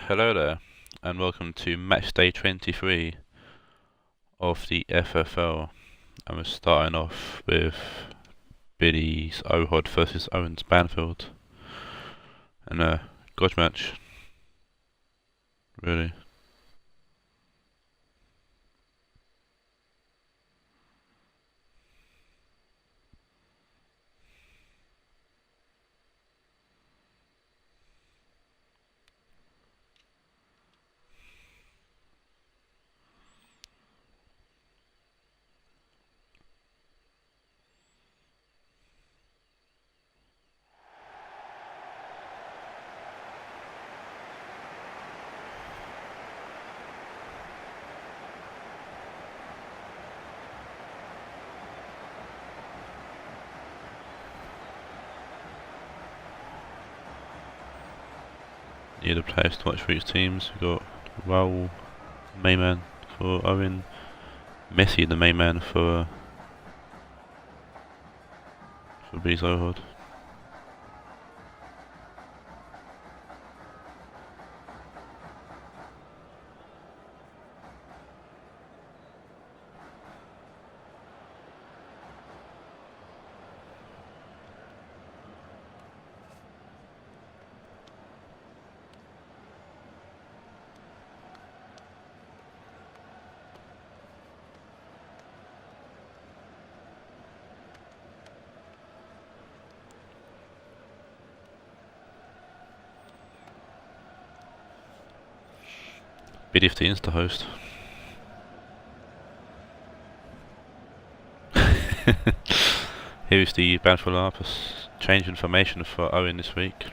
Hello there, and welcome to Matchday 23 of the FFL. And we're starting off with Billy's Ohod versus Owen's Banfield. And God match, really. Yeah, the players to watch for each teams. We've got Raul, main man for Owen, Messi, the main man for Billy's Ohod. Billy 15's the host. Here's the Banfield lineup. Change information for Owen this week.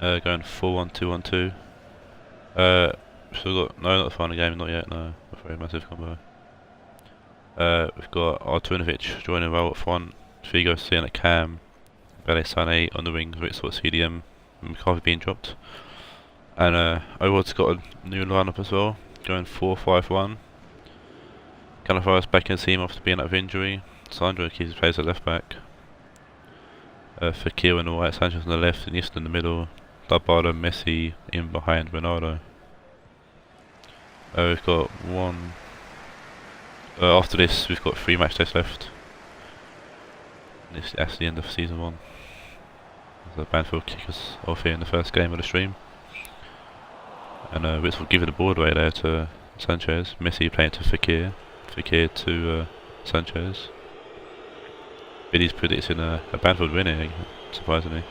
Going 4-1-2-1-2. Still got not the final game, not yet. No, a very massive combo. We've got Artunovic joining well up front. Figo sitting at cam. Bray Sané on the wings, Ritz at CDM. McCarthy being dropped. And Ohod's got a new lineup as well, going 4-5-1. Cannavara's back in the team after being out of injury. Sandro keeps his place at left back. Fekir on the right, Sanchez on the left, Iniesta in the middle. Dabada, Messi in behind Ronaldo. We've got one. After this, we've got 3 match days left. That's the end of season 1. The Banfield kick us off here in the first game of the stream. And Ritz will give the board away there to Sanchez. Messi playing to Fekir. Fekir to Sanchez. Billy's predicting a Banfield winning, surprisingly.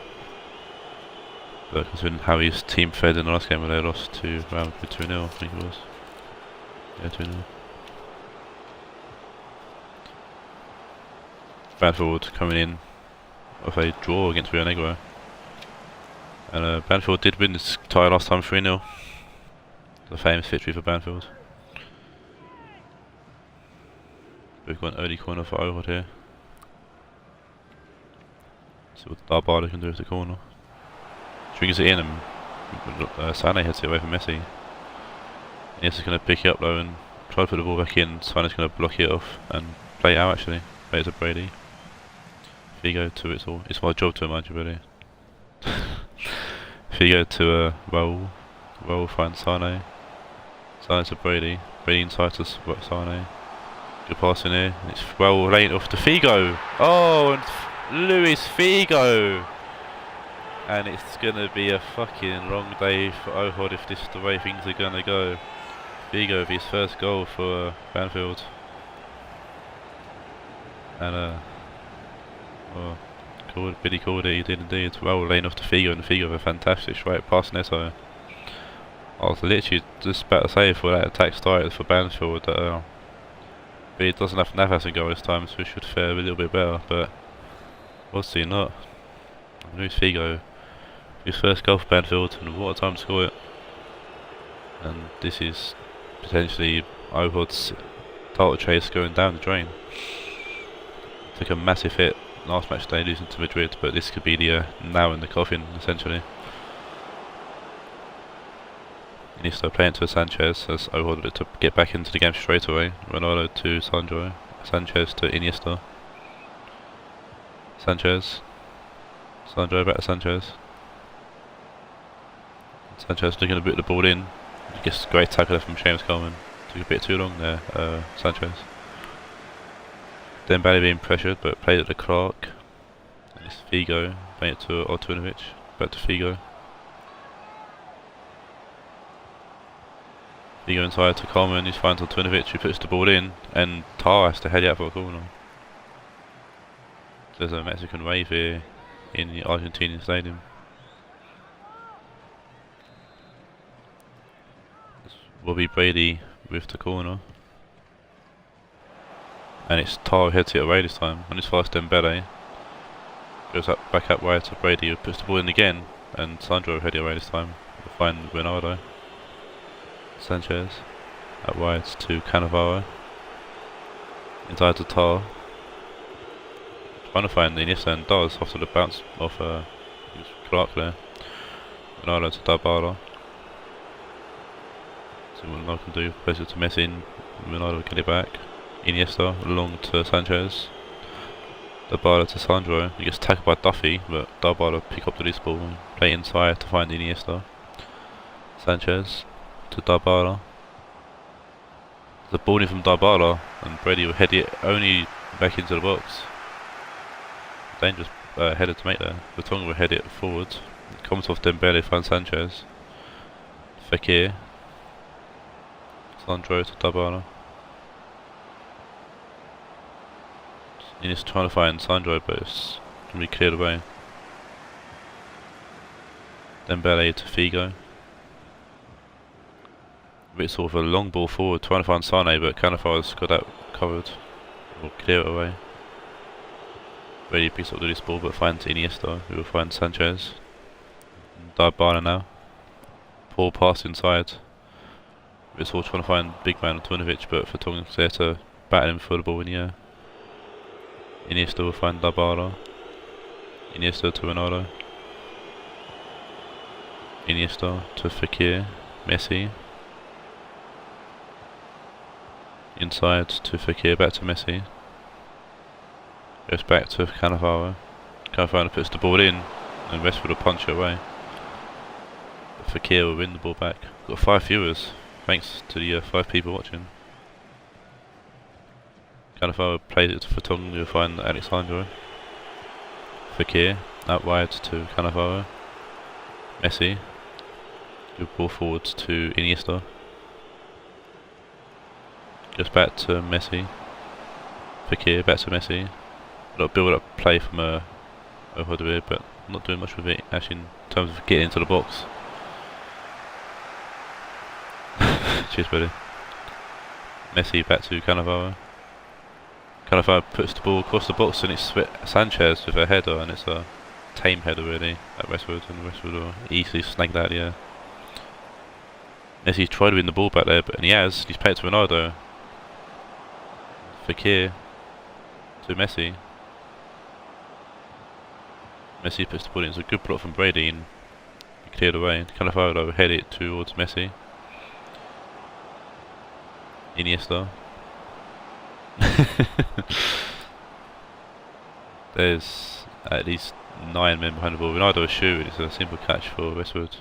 But considering how his team fared in the last game where they lost to Roma 2-0, I think it was. Yeah, 2-0. Banfield coming in with a draw against Rionegro. And Banfield did win this tie last time 3-0. The famous victory for Banfield. We've got an early corner for Ohod here. See what Dabada can do with the corner. Swings it in and Sané heads it away from Messi. Iniesta's going to pick it up though and try to put the ball back in. Sané's going to block it off and play it out actually. Play it to Brady. Figo to it's all. It's my job to remind you really. Figo to Raul. Raul finds Sané. Sané to Brady. Brady inside to Sané. Good pass in here. It's well late off to Figo. Oh, and Luis Figo. And it's gonna be a fucking long day for Ohod if this is the way things are gonna go. Figo with his first goal for Banfield. And Billy called it, he did indeed. Well lane off to Figo, and Figo with a fantastic straight pass Neto. I was literally just about to say before that attack started for Banfield that Billy doesn't have Navas in goal this time, so we should fare a little bit better, but obviously not. Luis Figo, his first goal for Banfield, and what a time to score it. And this is potentially Ohod's title chase going down the drain. Took a massive hit last match day losing to Madrid, but this could be the nail in the coffin essentially. Iniesta playing to Sanchez as Ohod to get back into the game straight away. Ronaldo to Sandro. Sanchez to Iniesta. Sanchez. Sandro back to Sanchez. Sanchez looking a bit the ball in. I guess great tackle there from James Coleman. Took a bit too long there, Sanchez. Dembele being pressured, but played it to Clark. And it's Figo playing it to Ortunovic. Back to Figo. Figo inside to Coleman. He's finds Ortunovic, who puts the ball in, and Tar has to head it out for a corner. There's a Mexican wave here in the Argentinian stadium. This will be Brady with the corner. And it's Tar who heads it away this time. On his fast Dembele. Goes back up wide to Brady, who puts the ball in again. And Sandro head it away this time. We'll find Ronaldo. Sanchez. Out wide to Cannavaro. Inside to Tar. Trying to find Iniesta and does after the bounce off Clark there. Ronaldo to Dybala. See what Ronaldo can do. Plays it to Messi and Ronaldo get it back. Iniesta long to Sanchez. Dybala to Sandro. He gets tackled by Duffy, but Dybala pick up the loose ball and play inside to find Iniesta. Sanchez to Dybala. The ball in from Dybala and Brady will head it only back into the box. Dangerous header to make there. Vertonghen will head it forward. It comes off Dembele, finds Sanchez. Fekir. Sandro to Dybala. He's trying to find Sandro, but it's going to be cleared away. Dembele to Figo. A bit sort of a long ball forward, trying to find Sane, but Cannafaro's got that covered. We'll clear it away. Brady picks up the loose ball, but finds Iniesta, who will find Sanchez. Dybala now. Poor pass inside. It's all trying to find big man Ortunovic, but Vertonghen's there to battle him for the ball in the air. Iniesta will find Dybala. Iniesta to Ronaldo. Iniesta to Fekir. Messi. Inside to Fekir, back to Messi. Goes back to Cannavaro. Cannavaro puts the ball in, and Westwood will punch it away. Fekir will win the ball back. Got 5 viewers, thanks to the 5 people watching. Cannavaro plays it to Vertonghen, you'll find Alexandro. Fekir, out wide to Cannavaro. Messi. Good ball forwards to Iniesta. Goes back to Messi. Fekir, back to Messi. A little build up play from Ohod, but not doing much with it actually in terms of getting into the box. Cheers, buddy. Messi back to Cannavaro. Cannavaro puts the ball across the box and it's Sanchez with a header, and it's a tame header really at Westwood, and Westwood will easily snag that, yeah. Messi tried to win the ball back there, and he's played to Ronaldo. Fekir to Messi. Messi puts the ball in. It's a good block from Brady and cleared away. Cannavaro head it towards Messi. Iniesta. There's at least 9 men behind the ball. Ronaldo is shooting. It's a simple catch for Westwood.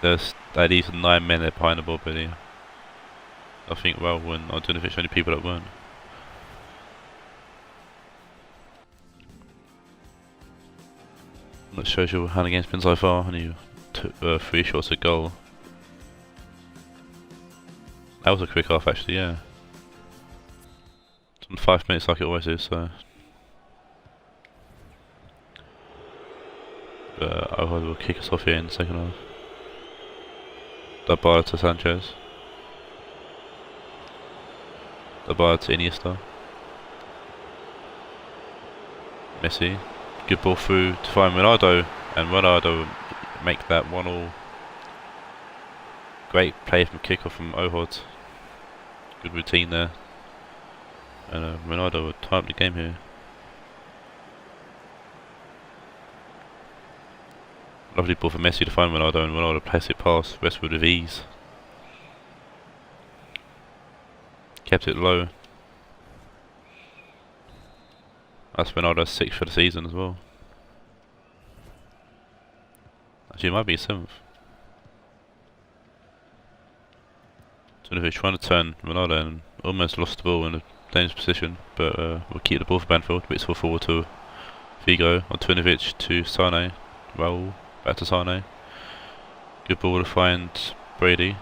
There's at least 9 men there behind the ball, really. I think well when I don't know if it's only people that weren't. That shows your hand against been so far, and you took 3 shots at goal. That was a quick half actually, yeah. It's on 5 minutes like it always is, so. But Ohod will kick us off here in the second half. Dybala to Sanchez. Dybala to Iniesta. Messi. Good ball through to find Ronaldo, and Ronaldo make that 1-1. Great play from kickoff from Ohod. Good routine there. And Ronaldo would tie up the game here. Lovely ball for Messi to find Ronaldo, and Ronaldo plays it past Westwood with ease. Kept it low. That's Ronaldo's 6th for the season as well. Actually, it might be 7th. Tunisic trying to turn Ronaldo and almost lost the ball in a dangerous position, but we'll keep the ball for Banfield. Bits forward to Figo, on Tunisic to Sane. Raul, back to Sane. Good ball to find Brady.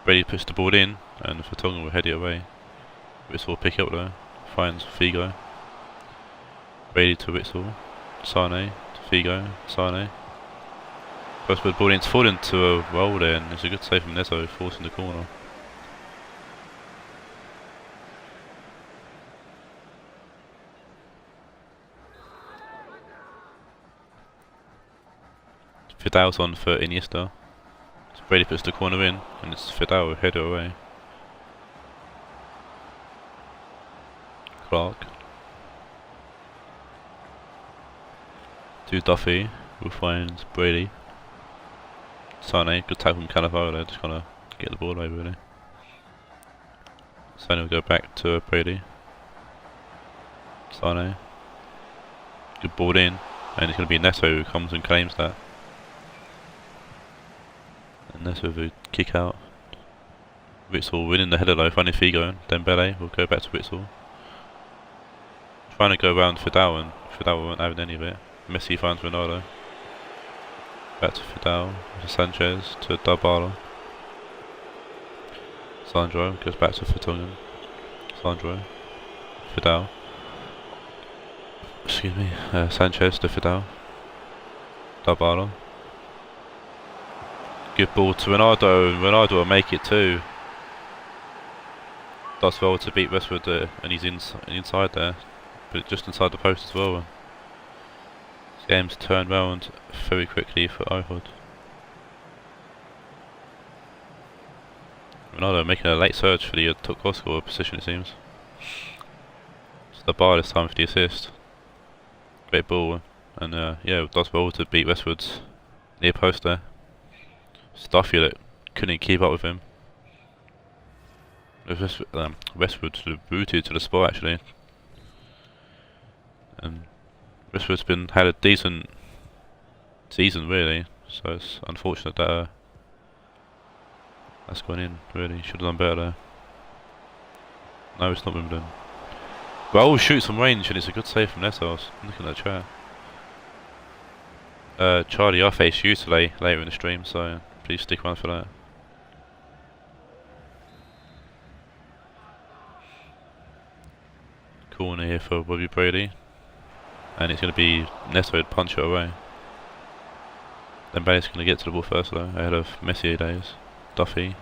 Brady puts the ball in, and Vertonghen will head it away. Witsel will pick it up though. Finds Figo. Brady to Witsel. Sane to Figo. Sane. First ball in, it's fallen to a roll there, and it's a good save from Neto, forcing the corner. Vidal's on for Iniesta. So Brady puts the corner in, and it's Vidal header away. Clark. To Duffy, who finds Brady. Sane, good tackle from Cannavaro there, just gonna get the ball away really. Sane will go back to Brady. Sane. Good ball in, and it's gonna be Neto who comes and claims that. And Neto will kick out. Witsel winning the header though, finding Figo. Dembele will go back to Witsel. Trying to go around Vidal, and Vidal won't have any of it. Messi finds Ronaldo. Back to Vidal, to Sanchez, to Dybala. Sandro goes back to Vertonghen. Sandro. Vidal. Excuse me. Sanchez to Vidal. Dybala. Good ball to Ronaldo, and Ronaldo will make it too. Does well to beat Westwood, and he's inside there, but just inside the post as well. This game's turned round very quickly for Ohod. Ronaldo making a late surge for the top goal scorer position, it seems. So the bar this time for the assist. Great ball, and yeah, does well to beat Westwood's near post there. Starfield couldn't keep up with him. Westwood sort of booted to the spot actually, and Westwood's had a decent season really, so it's unfortunate that that's gone in really. Should have done better there. No, it's not Wimbledon. Raul shoots from range, and it's a good save from Neto. I was looking at that chat. Charlie, I face you today later in the stream, so please stick around for that. Corner here for Bobby Brady, and it's going to be Neto to punch it away. Then Bay's going to get to the ball first though, ahead of Messier days. Duffy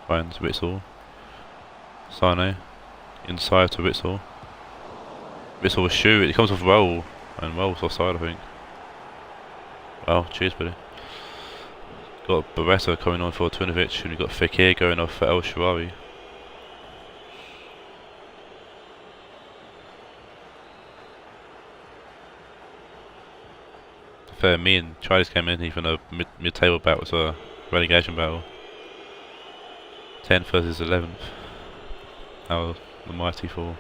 finds Witsel. Sane inside to Witsel. Witsel will shoot, it comes off Raul, and Raul's offside I think. Well, cheers buddy. Got Beretta coming on for Tvinovic, and we've got Fekir going off for El Shaarawy. Fair, me and Charlie's came in even a mid-table battle, was a relegation battle. 10th versus 11th. Now the mighty four.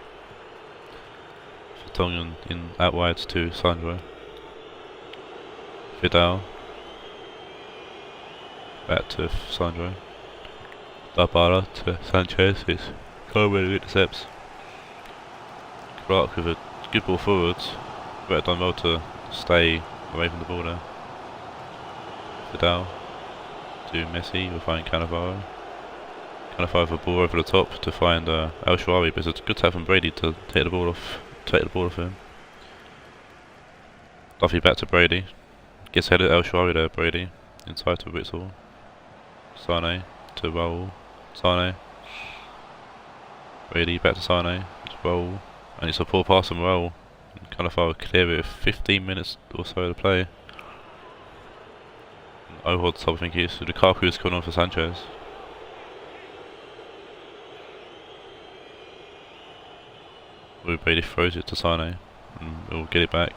Vertonghen in out wide to Sandro. Vidal. Back to Sandro. Dybala to Sanchez. It's Coleman who intercepts. Clark with a good ball forwards. Better done well to stay away from the ball there. Vidal to Messi. We'll find Cannavaro. Cannavaro with a ball over the top to find El Shaarawy, but it's a good tap from Brady to take the ball off him. Duffy back to Brady. Gets headed El Shaarawy there, Brady. Inside to Witsel. Sane to Raul. Sane. Brady back to Sane. To Raul. And it's a poor pass from Raul. Cannavaro clear it with 15 minutes or so to play. Ohod something here, so Lukaku's coming on for Sanchez. Brady throws it to Sane, and we'll get it back.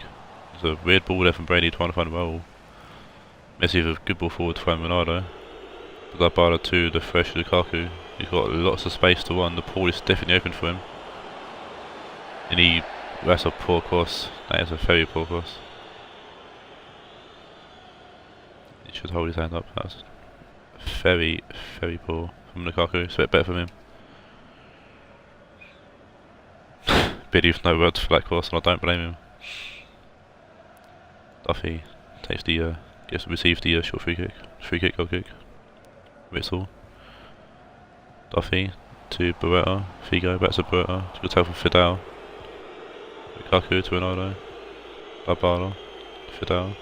There's a weird ball there from Brady trying to find a Raul. Messi with a good ball forward to find Ronaldo. Dybala to the fresh Lukaku. He's got lots of space to run, the ball is definitely open for him. And that's a poor cross, that is a very poor cross. should hold his hand up. That was very, very poor from Lukaku. It's a bit better from him. Biddy with no words for that course, and I don't blame him. Duffy takes the receives the short free kick, goal kick. Whistle. Duffy to Beretta. Figo back to Beretta. Good tackle from Fidel. Lukaku to Ronaldo. Barbara. Fidel.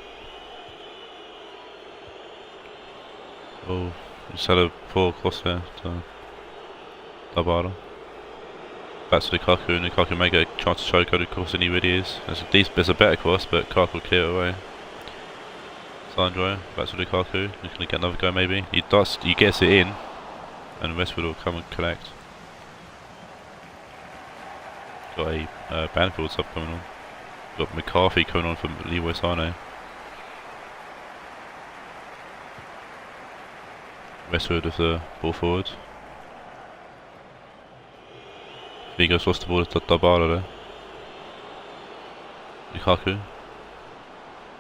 Oh, just had a poor cross there to Barbara. Back to Lukaku, and Lukaku may get a chance to show go the course than he really is. There's a better cross, but Lukaku will clear it away. Sandro, back to Lukaku, he's going to get another go maybe. He gets it in, and Westwood will come and collect. Got a Banfield sub coming on. Got McCarthy coming on from Leroy Sane. Westwood with the ball forward. Vigo's lost the ball to Dybala there. Lukaku.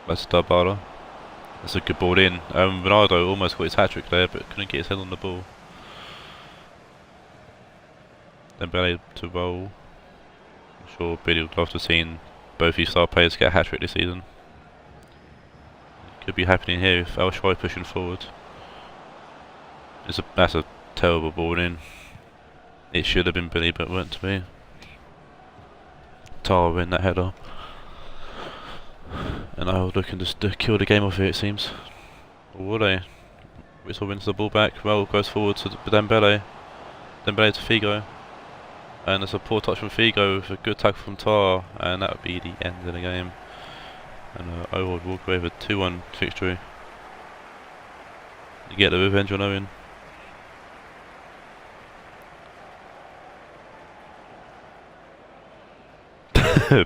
That's Dybala. That's a good ball in. Ronaldo almost got his hat-trick there, but couldn't get his head on the ball. Then Bray to roll. I'm sure Billy would love to have seen both these star players get a hat-trick this season. Could be happening here if El Shaarawy pushing forward. That's a terrible ball in. It should have been Billy, but weren't to be. Tara win that header. And I was looking to kill the game off here, it seems. Or will they? Whistle wins the ball back. Raul goes forward to Dembele. Dembele to Figo. And there's a poor touch from Figo with a good tackle from Tara. And that would be the end of the game. And Ohod walk away with a 2-1 victory. You get the revenge on Owen.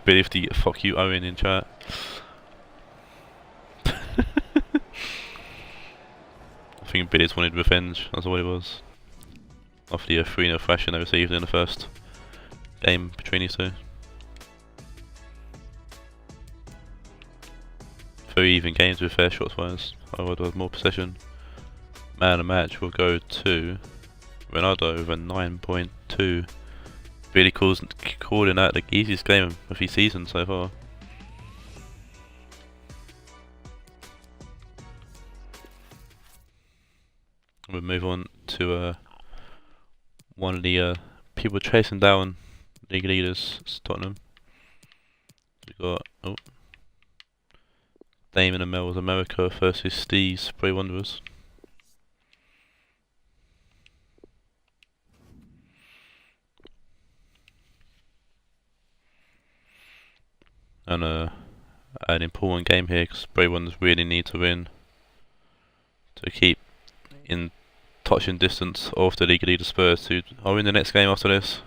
Believe the fuck you Owen in chat. I think Billy's wanted revenge, that's all it was. After the 3-0 thrashing they received in the first game between these two. Very even games with fair shots wise. I would have more possession. Man of the match will go to Ronaldo with a 9.2. Really calling out the easiest game of his season so far. We'll move on to one of the people chasing down league leaders, Tottenham. We've got Damon and Mel's America versus Steve's Bray Wanderers. And an important game here because Bray Wanderers really need to win to keep in touching distance of the league leader Spurs, who are in the next game after this.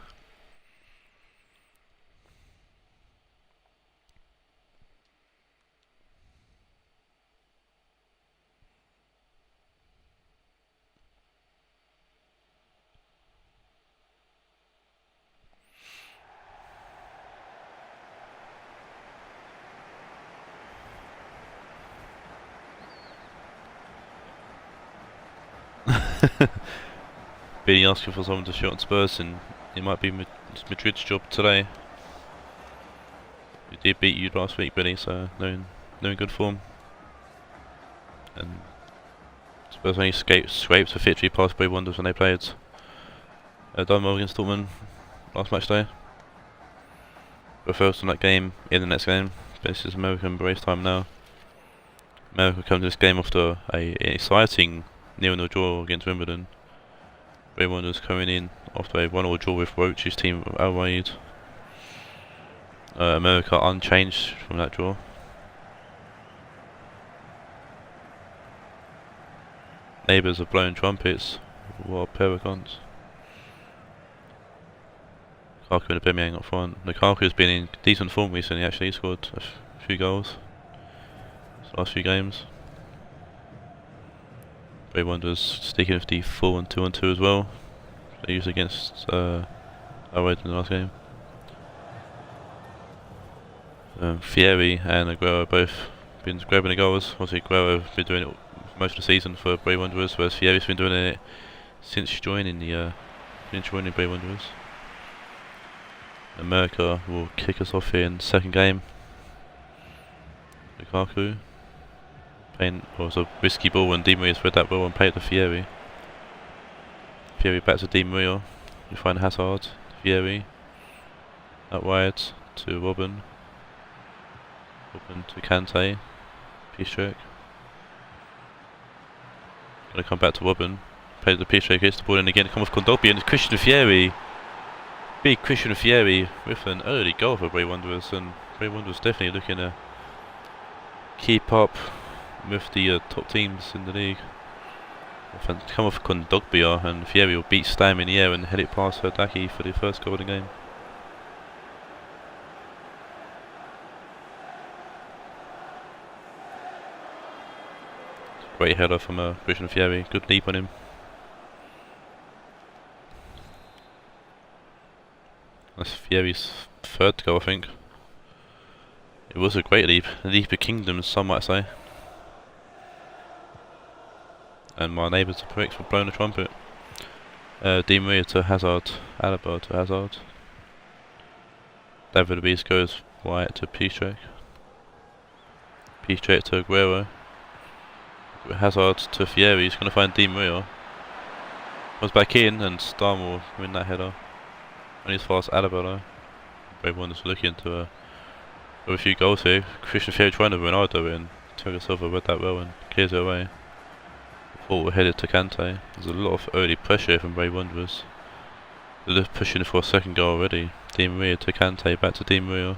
Billy asking for someone to shoot on Spurs, and it might be Madrid's job today. We did beat you last week, Billy, so they're in good form. And Spurs only scraped a victory past Bray Wanderers when they played done well against Dortmund last match day. We're first on that game in the next game, but this is American race time now. America comes to this game after an exciting 0-0 draw against Wimbledon. Bray Wanderers coming in after a 1-1 draw with Roach's team Al Raed. America unchanged from that draw. Neighbours are blowing trumpets. What a pair of cons. Lukaku and Aubameyang up front. Lukaku's been in decent form recently actually, he scored a few goals the last few games. Bray Wanderers sticking with the 4-1-2-1-2 as well. They used against Ohod in the last game. Fieri and Aguero both been grabbing the goals. Obviously Aguero been doing it most of the season for Bray Wanderers, whereas Fieri's been doing it since joining Bray Wanderers. America will kick us off here in the second game. Lukaku was a risky ball and Di Maria spread that ball and played to Fieri. Fieri back to Di Maria. We find Hazard. Fieri out wide to Robben. Robben to Kante. Piszczek. Gonna come back to Robben. Play to Piszczek, hits the ball in again. Come off Kondogbia and Christian Fieri. Big Christian Fieri with an early goal for Bray Wanderers, and Bray Wanderers definitely looking to keep up with the top teams in the league. Come off Kondogbia and Fieri will beat Stam in the air and head it past Herdaki for the first goal of the game. Great header from Christian Fieri, good leap on him. That's Fieri's third goal, I think. It was a great leap of kingdoms, some might say. And my neighbours are pricks for blowing the trumpet. Di Maria to Hazard, Alaba to Hazard. David Luiz goes wide to Piszczek. Piszczek to Aguero. Hazard to Fieri, he's going to find Di Maria. Comes back in and Stam will win that header. Only as far as Alaba though. Bray Wanderers looking to with a few goals here. Christian Fieri trying to Ronaldo in. Thiago Silva read that well and clears it away. The ball headed to Kante. There's a lot of early pressure from Bray Wanderers. They're pushing for a second goal already. Di Maria to Kante, back to Di Maria.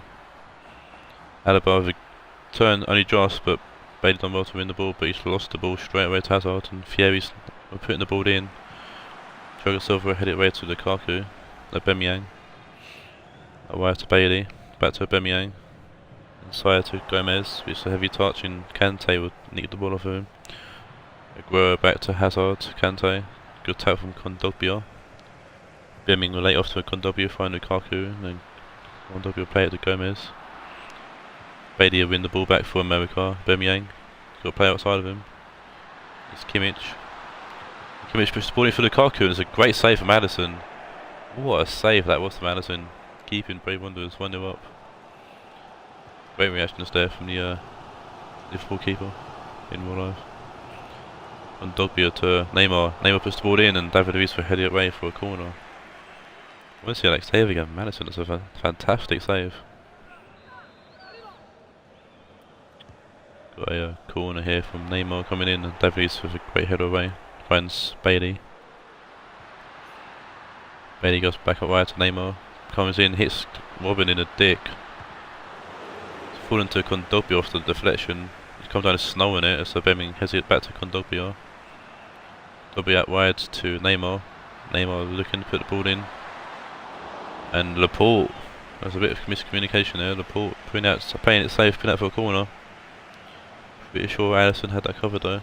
Alaba with a turn, only just, but Bailey done well to win the ball, but he's lost the ball straight away to Hazard, and Fieri's putting the ball in. Thiago Silva headed away to Lukaku. Aubameyang. Away to Bailey, back to Aubameyang. Inside to Gomez, it's a heavy touch and Kante would nick the ball off of him. Aguero back to Hazard, Kante. Good tackle from Kondogbia. Aubameyang will lay off to Kondogbia, find Lukaku, and then Kondogbia will play it to Gomez. Bailey will win the ball back for America. Aubameyang got to play outside of him. It's Kimmich. Kimmich pushes the ball in for Lukaku, and it's a great save from Maddison. What a save that was from Maddison, keeping Bray Wanderers 1-0 up. Great reactions there from the Liverpool keeper in real life. And Kondogbia to Neymar. Neymar puts the ball in and David Luiz will head it away for a corner. I want to see Alex save again. Maddison, it's a fantastic save. Got a corner here from Neymar coming in and David Luiz with a great header away. Finds Bailey. Bailey goes back up wide to Neymar. Comes in, hits Robben in the dick. It's fallen to Kondogbia off the deflection. He's come down to snow in it, so Aubameyang has it back to Kondogbia. Kondogbia out wide to Neymar. Neymar looking to put the ball in. And Laporte. There's a bit of miscommunication there. Laporte playing it safe, putting out for a corner. Pretty sure Alisson had that covered though.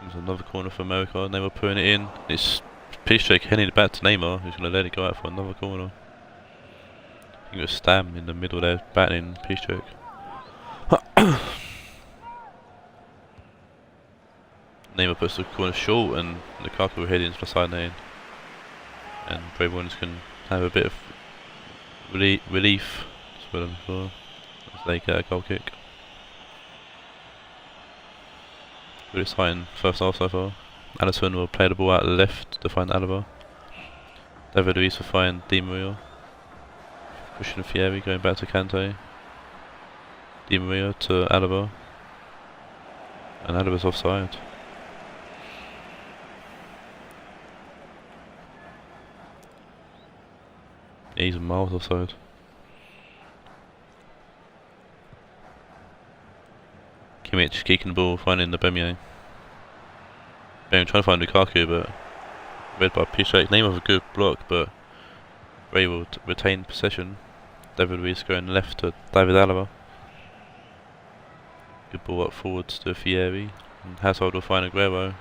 There's another corner for America. Neymar putting it in. It's Piszczek heading it back to Neymar, who's going to let it go out for another corner. I think it was Stam in the middle there, battling Piszczek. Neymar puts the corner short, and Lukaku will head into the side lane. And Bray Wanderers can have a bit of relief as they get a goal kick. Good exciting first half so far. Alisson will play the ball out left to find Alaba. David Luiz will find Di Maria. Pushing Fieri, going back to Kante. Di Maria to Alaba. And Alaba's offside. He's miles offside. Kimmich kicking the ball, finding the Aubameyang. Trying to find Lukaku, but read by Piszczek. Name of a good block, but Ray will retain possession. David Luiz going left to David Alaba. Good ball up forwards to Fieri. And Hazard will find Aguero.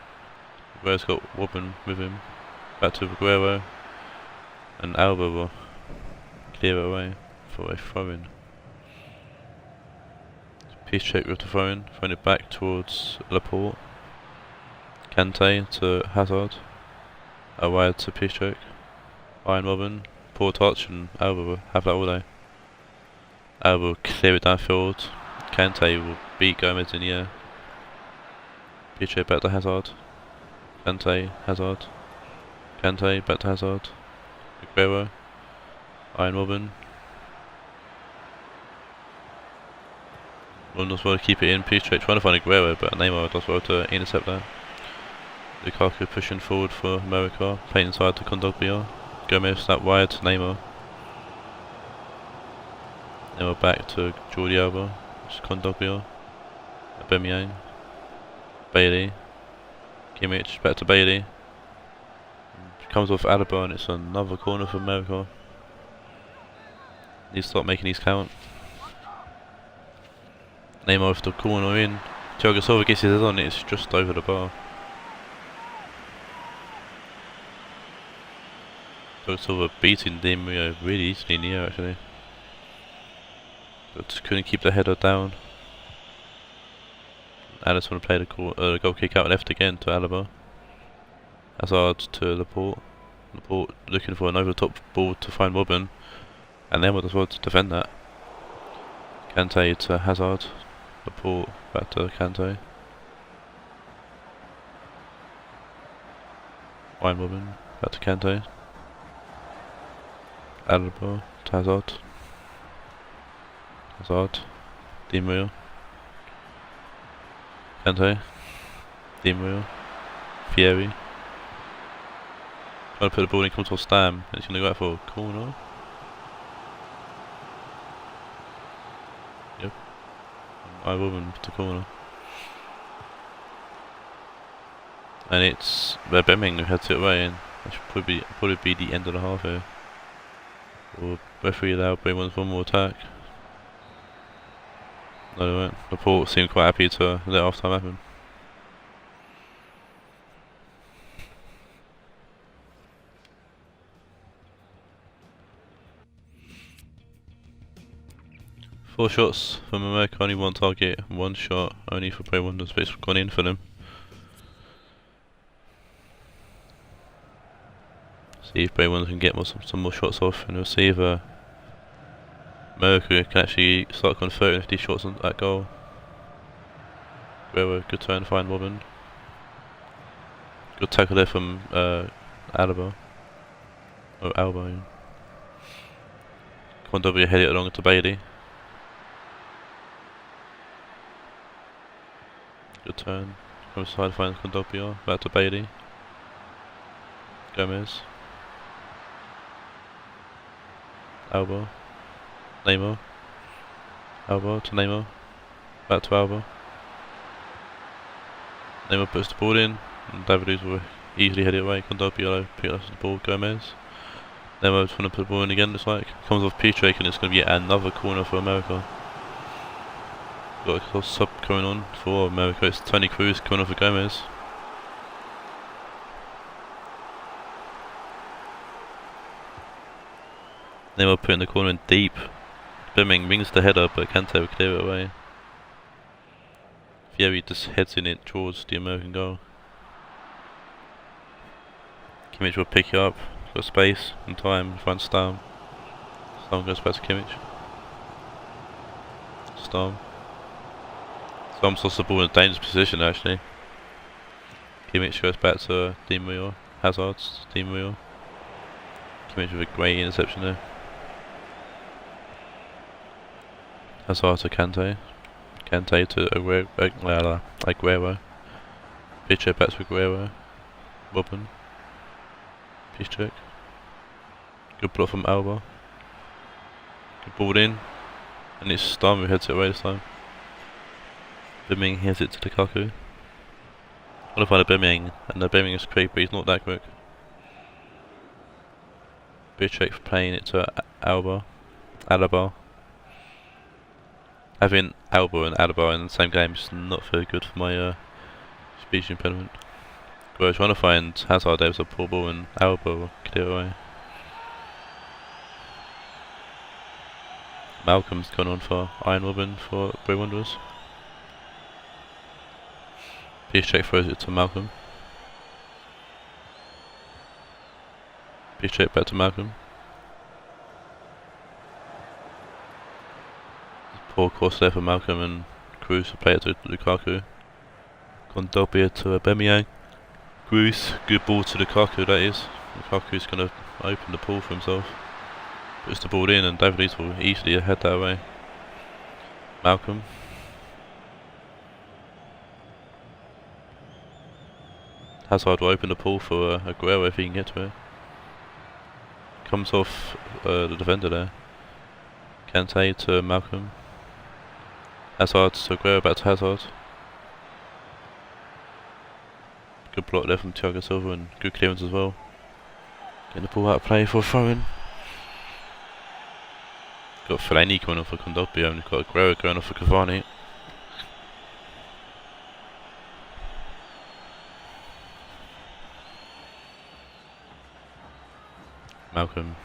Aguero's got Robben with him. Back to Aguero. And Alba will clear it away for a throw-in. Peace check with the throwing it back towards Laporte. Kante to Hazard. Raed to peace check. Ryan Robin, poor touch, and Alba will have that all day. Alba will clear it downfield. Kante will beat Gomez in the air. Peace check back to Hazard. Kante, Hazard. Kante, back to Hazard. Aguero. Ryan Robin. One does well to keep it in. Peace check trying to find Aguero, but Neymar does well to intercept that. Lukaku pushing forward for America, playing inside to Kondogbia. Gomez snap wide to Neymar. Neymar back to Jordi Alba. Kondogbia. Aubameyang. Bailey. Kimmich back to Bailey. Comes off Alaba and it's another corner for America. Needs to start making these count. Neymar with the corner in. Thiago Silva gets his head on it, it's just over the bar. Thiago Silva beating Di Maria really easily in the air actually. But just couldn't keep the header down. Alisson played a goal kick out left again to Alaba. Hazard to Laporte. Laporte looking for an over the top ball to find Robin. And then as well to defend that. Kante to Hazard. Laporte back to Kante. Ryan Robin back to Kante. Alaba to Hazard. Hazard. Di Maria. Kante. Di Maria. Fieri. Trying to put the ball in, comes off Stam, and it's going to go out for a corner. Yep. I will move to corner. And it's Bemming who heads it away, and that should probably be the end of the half here. Or referee allowed Bray wants one more attack. No, they won't. Laporte seemed quite happy to let half time happen. Four shots from America, only one target, one shot only for Bray Wanderers, but it's gone in for them. See if Bray Wanderers can get some more shots off, and we'll see if America can actually start converting 50 shots on that goal. Guerrero, good turn, fine Robin. Good tackle there from Alaba. Oh, Alba. Yeah. Kondogbia head it along to Bailey. Good turn. From the side, finds Kondogbia. Back to Bailey. Gomez. Alba. Neymar. Alba to Neymar. Back to Alba. Neymar puts the ball in. And David will easily head it away. Kondogbia picks up the ball. Gomez. Neymar just want to put the ball in again, looks like. Comes off Pietrek and it's going to be yet another corner for America. Got a sub going on for America. It's Tony Cruz coming off for Gomez. Neymar putting the corner in deep. Bimming wings the header, but Kante will clear it away. Fieri just heads in it towards the American goal. Kimmich will pick it up. Got space and time. Finds Stam. Stam goes back to Kimmich. Stam. Stam's lost the ball in a dangerous position actually. Kimmich goes back to Di Maria. Hazard. Di Maria. Kimmich with a great interception there. Hazard to Kante. Kante to Aguero. Pitcher back to Aguero. Robin. Peace check. Good block from Alba. Good ball in. And it's Stam who heads it away this time. Bimming heads it to Lukaku. I want to find a Bimming, and the Bimming is quick, but he's not that quick. Peace check for playing it to Alba. Having Alba and Alaba in the same game is not very good for my speech impediment. We're trying to find Hazard. There was a poor ball and Alba will clear away. Malcolm's gone on for Iron Robin for Bray Wanderers. Piszczek throws it to Malcolm. Piszczek back to Malcolm. Poor cross there for Malcolm and Cruz to play it to Lukaku. Kondogbia to Aubameyang. Cruz, good ball to Lukaku that is. Lukaku's going to open the ball for himself. Puts the ball in and David Luiz will easily head that way. Malcolm. Hazard will open the ball for Aguero if he can get to it. Comes off the defender there. Kante to Malcolm. Hazard to Aguero, back to Hazard. Good block there from Thiago Silva and good clearance as well. Getting the ball out of play for a throw-in. Got Fellaini coming off for Kondogbia and got Aguero going off for Cavani. Malcolm.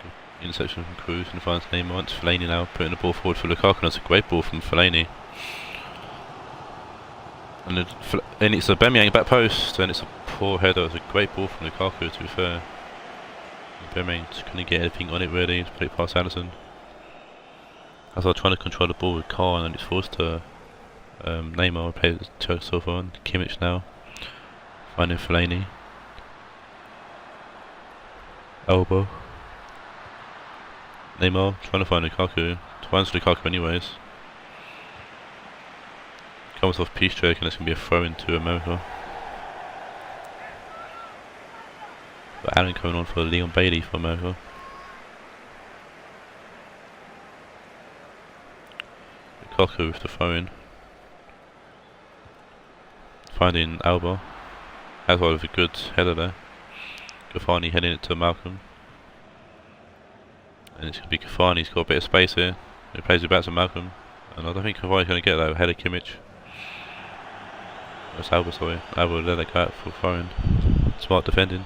Good interception from Cruz and finds Neymar. It's Fellaini now putting the ball forward for Lukaku and that's a great ball from Fellaini. And it's a Aubameyang back post and it's a poor header. It's a great ball from Lukaku to be fair. Aubameyang just couldn't get anything on it really to put it past Alisson. Hazard trying to control the ball with Carr and it's forced to Neymar plays Thiago Silva on. Kimmich now finding Fellaini. Elbow. Neymar trying to find Lukaku. Finds Lukaku anyways. Comes off Piszczek and it's going to be a throw into America. But Allen coming on for Leon Bailey for America. Lukaku with the throw in. Finding Alba. Hazard with a good header there. Cavani heading it to Malcolm. And it's going to be Cavani, he's got a bit of space here. He plays it back to Malcolm. And I don't think Cavani's going to get that ahead of Kimmich. That's Alba, sorry. Alba will let that go out for throwing. Smart defending.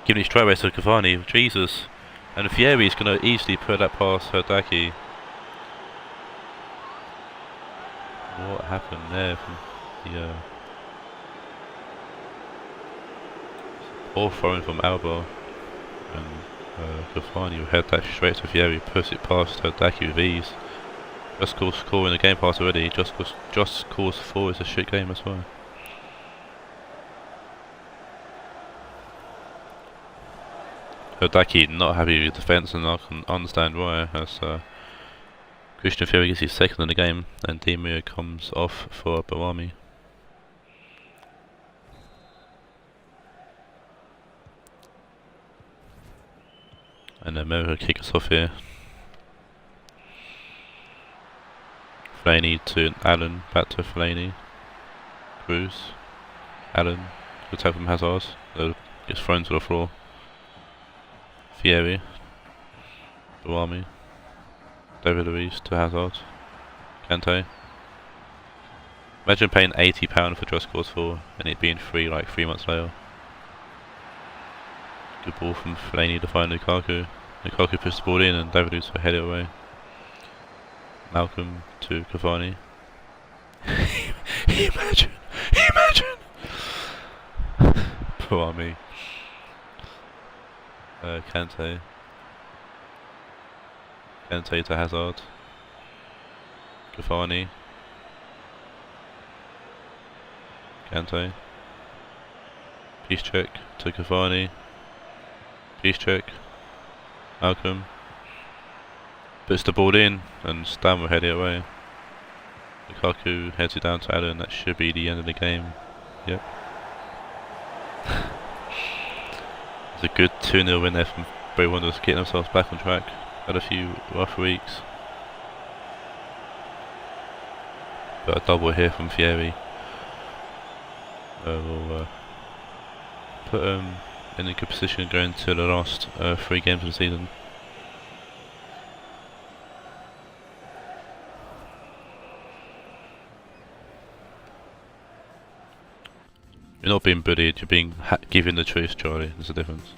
Giving it straight away to Cavani. Jesus. And Fieri's going to easily put that past Herdaki. What happened there from the ball throwing from Alba, and Cavani will head that straight to Fieri, puts it past Herdaki with ease. Just scores score in the game pass already. Just scores 4 is a shit game as well. Herdaki not happy with defence and I can understand why, as Christian Fieri gets his second in the game and Di Maria comes off for Bawami. And America kick us off here. Fellaini to Allen, back to Fellaini. Cruz. Allen. Good tap from Hazard. Gets thrown to the floor. Fieri. Bawami. David Luiz to Hazard. Kante. Imagine paying £80 for Just Cause 4 and it being free like 3 months later. Good ball from Fellaini to find Lukaku. Lukaku puts the ball in and David Luiz will head it away. Malcolm to Cavani. Imagine! Poor me. Kante. Kante to Hazard. Cavani. Kante. Piszczek to Cavani. Piszczek. Malcolm. Puts the ball in and Stan will head it away. Lukaku heads it down to Allen. That should be the end of the game. Yep. It's a good 2-0 win there from Bray Wanderers, getting themselves back on track. Had a few rough weeks. But a double here from Fieri. Will put in a good position going to the last 3 games of the season. You're not being bullied, you're being given the truth, Charlie. There's a difference.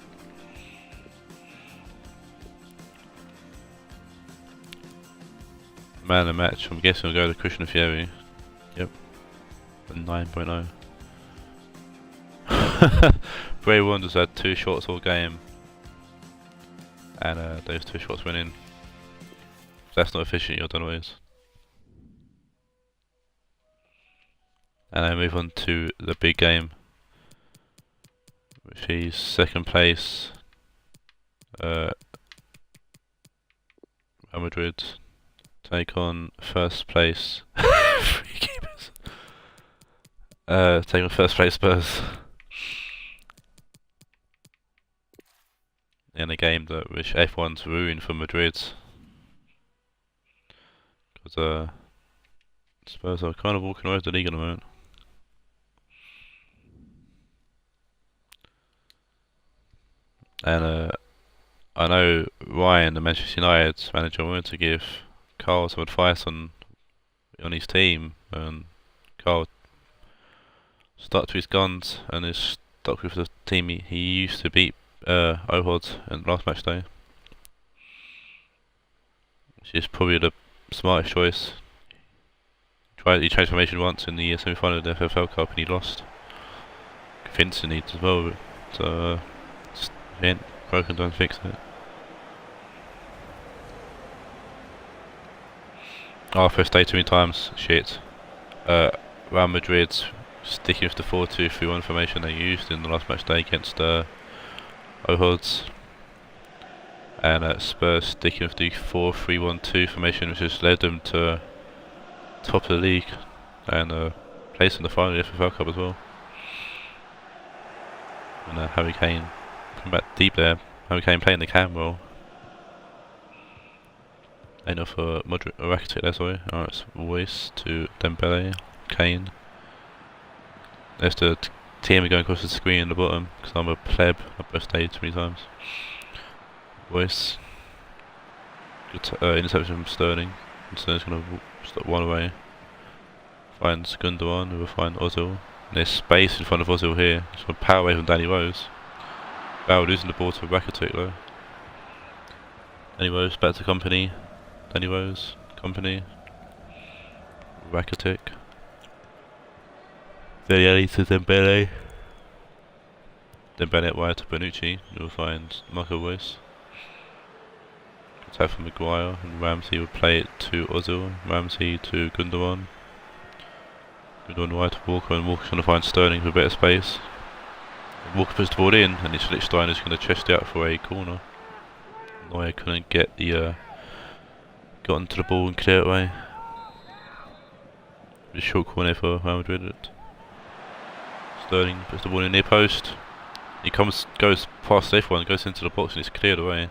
Man of the match, I'm guessing we'll go to Christian Fieri. Yep. A 9.0. Bray Wanderers had 2 shots all game, and those 2 shots went in. If that's not efficient, I don't know what is. And I move on to the big game, which is second place, Real Madrid take on first place. Free keepers. Take on first place Spurs. In a game that which everyone's ruined for Madrid, because Spurs are kind of walking away with the league at the moment. And I know Ryan, the Manchester United manager, wanted to give Carl some advice on his team, and Carl stuck to his guns and is stuck with the team he used to beat Ohod in the last match day, which is probably the smartest choice. He changed formation once in the semi-final of the FFL Cup and he lost convincingly as well, so he ain't broken, don't fix it. First day too many times, shit. Real Madrid sticking with the 4-2-3-1 formation they used in the last match day against Ohod, and Spurs sticking with the 4-3-1-2 formation, which has led them to top of the league and place in the final of the FFL Cup as well. And Harry Kane coming back deep there. Harry Kane playing the cam well. Enough for Rakitic there, sorry. Alright, it's Voice to Dembele, Kane. There's the team going across the screen in the bottom, because I'm a pleb, I've both stayed too many times. Voice. Good interception from Sterling. And Sterling's going to stop one away. Finds Gundogan, who will find Ozil. And there's space in front of Ozil here. Just going to power away from Danny Rose. Bauer losing the ball to Rakitic though. Danny Rose back to Company. Danny Rose, Company. Rakitic. Dele to Dembele. Dembele at wide to Bonucci, who will find Marco Reus. Attack from Maguire, and Ramsey will play it to Ozil. Ramsey to Gundogan. Gundogan wide to Walker, and Walker's going to find Sterling for a bit of space. Walker puts the ball in, and it's Lichtstein is going to chest it out for a corner. Neuer couldn't get the got onto the ball and clear it away. A short corner for Real Madrid. Sterling puts the ball in near post. He goes past everyone, goes into the box and it's cleared away.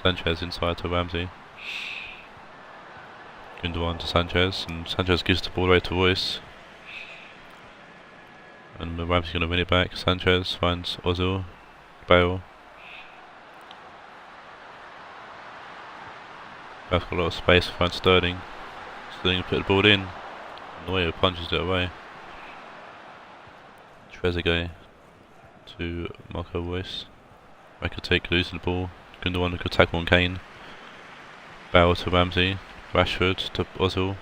Sanchez inside to Ramsey. Gundogan to Sanchez, and Sanchez gives the ball away to Royce. And Ramsey's going to win it back. Sanchez finds Ozil, Bale. Back got a lot of space to find Sterling. Sterling put the ball in. Neuer punches it away. Trezeguet to Marco Reus. Rakitic losing the ball. Gundogan could tackle on Kane. Bale to Ramsey. Rashford to Ozil.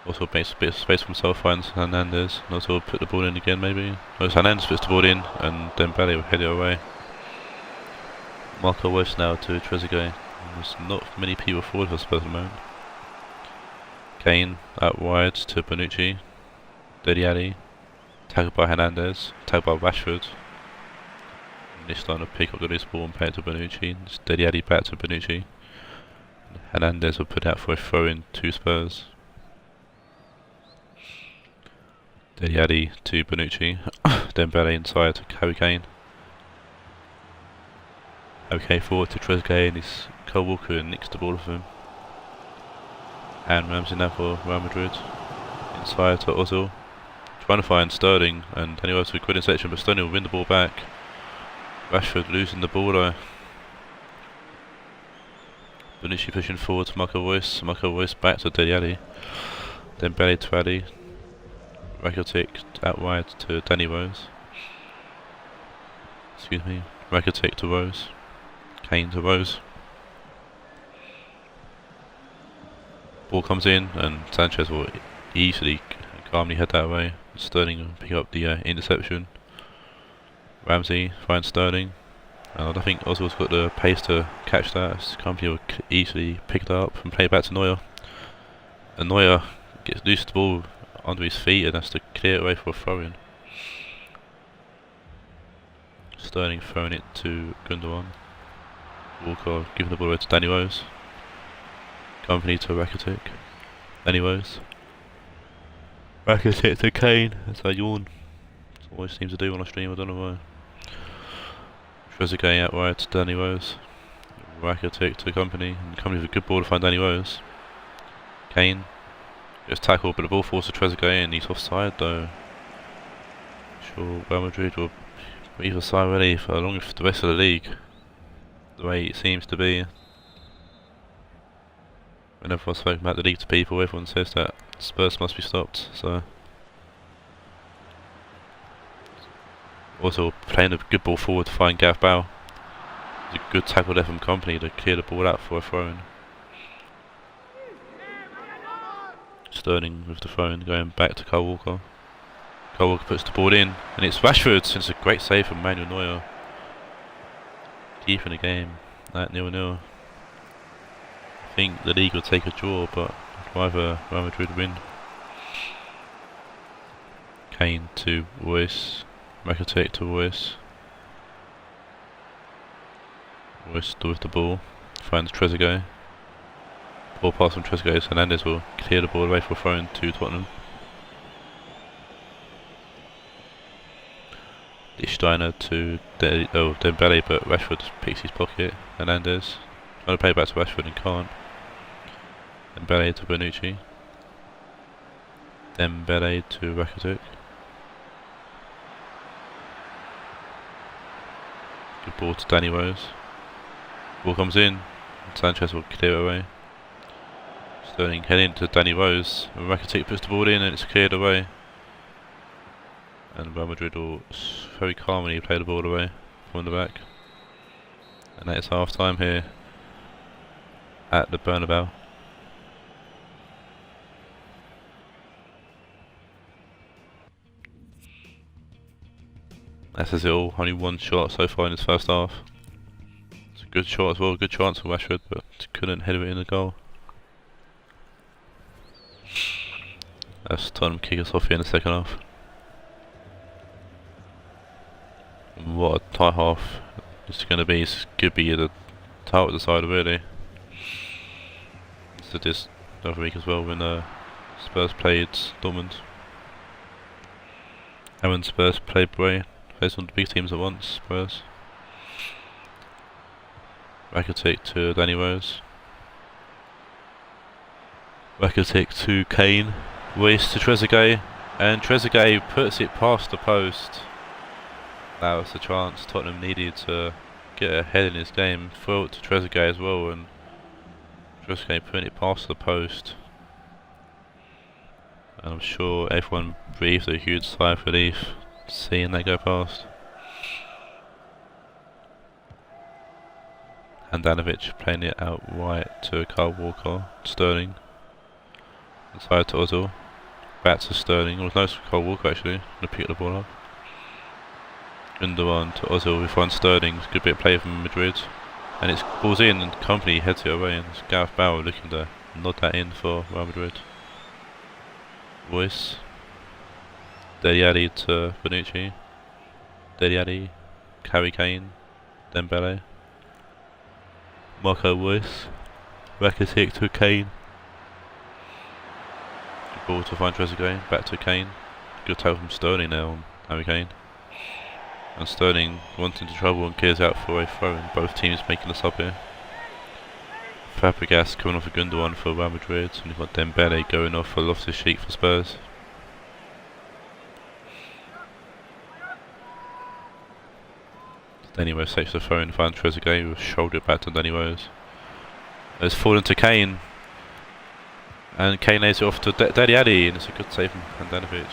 Ozil makes a bit of space for himself, finds Hernandez. And Ozil put the ball in again maybe. No, Hernandez puts the ball in and Dembele will head it away. Marco Reus now to Trezeguet. There's not many people forward for Spurs at the moment. Kane out wide to Bonucci. Dele Alli. Tackled by Hernandez. Tackled by Rashford. And this time to pick up the loose ball and play it to Bonucci. It's Dele Alli back to Bonucci. Hernandez will put out for a throw in to Spurs. Dele Alli to Bonucci. Dembele inside to Harry Kane. Okay, forward to Trezeguet and he's Kyle Walker and nicks the ball off him. And Ramsey now for Real Madrid. Inside to Ozil. Trying to find Sterling and anyway to a good interception, but Sterling will win the ball back. Rashford losing the ball though. Bonucci pushing forward to Marco Reus. Marco Reus back to Dele Alli. Dembele to Alli. Rakitic out wide to Danny Rose. Excuse me. Rakitic to Rose. Kane to Rose. Ball comes in and Sanchez will easily calmly head that away. Sterling will pick up the interception. Ramsey finds Sterling, and I don't think Ozil's got the pace to catch that. His company will easily pick it up and play it back to Neuer. And Neuer gets loose the ball under his feet and has to clear it away for a throw-in. Sterling throwing it to Gundogan. Walker giving the ball away to Danny Rose. Company to Rakitic. Danny Rose. Rakitic to Kane. That's a yawn. That's what I always seem to do when I stream, I don't know why. Trezeguet out wide to Danny Rose. Rakitic to Company. And Company with a good ball to find Danny Rose. Kane gets tackled, but the ball falls to Trezeguet and he's offside though. Sure, Real Madrid will either side ready for along with the rest of the league. The way it seems to be. Whenever I've spoken about the league to people, everyone says that Spurs must be stopped, so. Also playing a good ball forward to find Gareth Bale. It's a good tackle there from Company to clear the ball out for a throw-in. Sterling with the throw-in going back to Kyle Walker. Kyle Walker puts the ball in, and it's Rashford. It's a great save from Manuel Neuer. Deep in the game, at 0-0. I think the league will take a draw, but I'd rather Real Madrid win. Kane to Royce. Rakitic to Royce. Royce still with the ball. Finds Trezeguet. Ball pass from Trezeguet. Hernandez will clear the ball away for a throw-in to Tottenham. Steiner to Dembele, but Rashford picks his pocket. Hernandez trying to play back to Rashford and can't. Dembele to Bonucci. Dembele to Rakitic. Good ball to Danny Rose. Ball comes in. Sanchez will clear it away. Sterling heading to Danny Rose. And Rakitic puts the ball in and it's cleared away. And Real Madrid will very calmly play the ball away from the back. And that is half time here at the Bernabeu. That says it all. Only one shot so far in this first half. It's a good shot as well, good chance for Rashford, but couldn't head it in the goal. That's Tottenham kick us off here in the second half. What a tight half it's going to be. It's could be the title decider really. So this the other week as well when Spurs played Dortmund. And when Spurs played Bray, faced one of the big teams at once, Spurs. Rakitic to Danny Rose. Rakitic to Kane. Royce to Trezeguet. And Trezeguet puts it past the post. That was the chance Tottenham needed to get ahead in his game. Throw it to Trezeguet as well, and Trezeguet putting it past the post. And I'm sure everyone breathed a huge sigh of relief seeing that go past. Handanovic playing it out wide to Kyle Walker. Sterling. Inside to Ozil. Back to Sterling. It was nice for Kyle Walker actually to pick the ball up. Gundogan to Ozil, we find Sterling, good bit of play from Madrid, and it's balls in and Company heads it away, and it's Gareth Bale looking to nod that in for Real Madrid. Royce, Dele Alli to Bonucci, Dele Alli, Harry Kane, Dembele, Marco Royce, Rakitic to Kane. Good ball to find Trezeguet, back to Kane, good tackle from Sterling now on Harry Kane. And Sterling wants into trouble and clears out for a throw, and both teams making a sub here. Fabregas coming off a Gundogan for Real Madrid, and you've got Dembele going off for Loftus-Cheek for Spurs. Danny Rose takes the throw and finds Trezeguet, who will shoulder it back to Danny Rose. It's fallen to Kane, and Kane lays it off to Dele Alli, and it's a good save from Handanovic.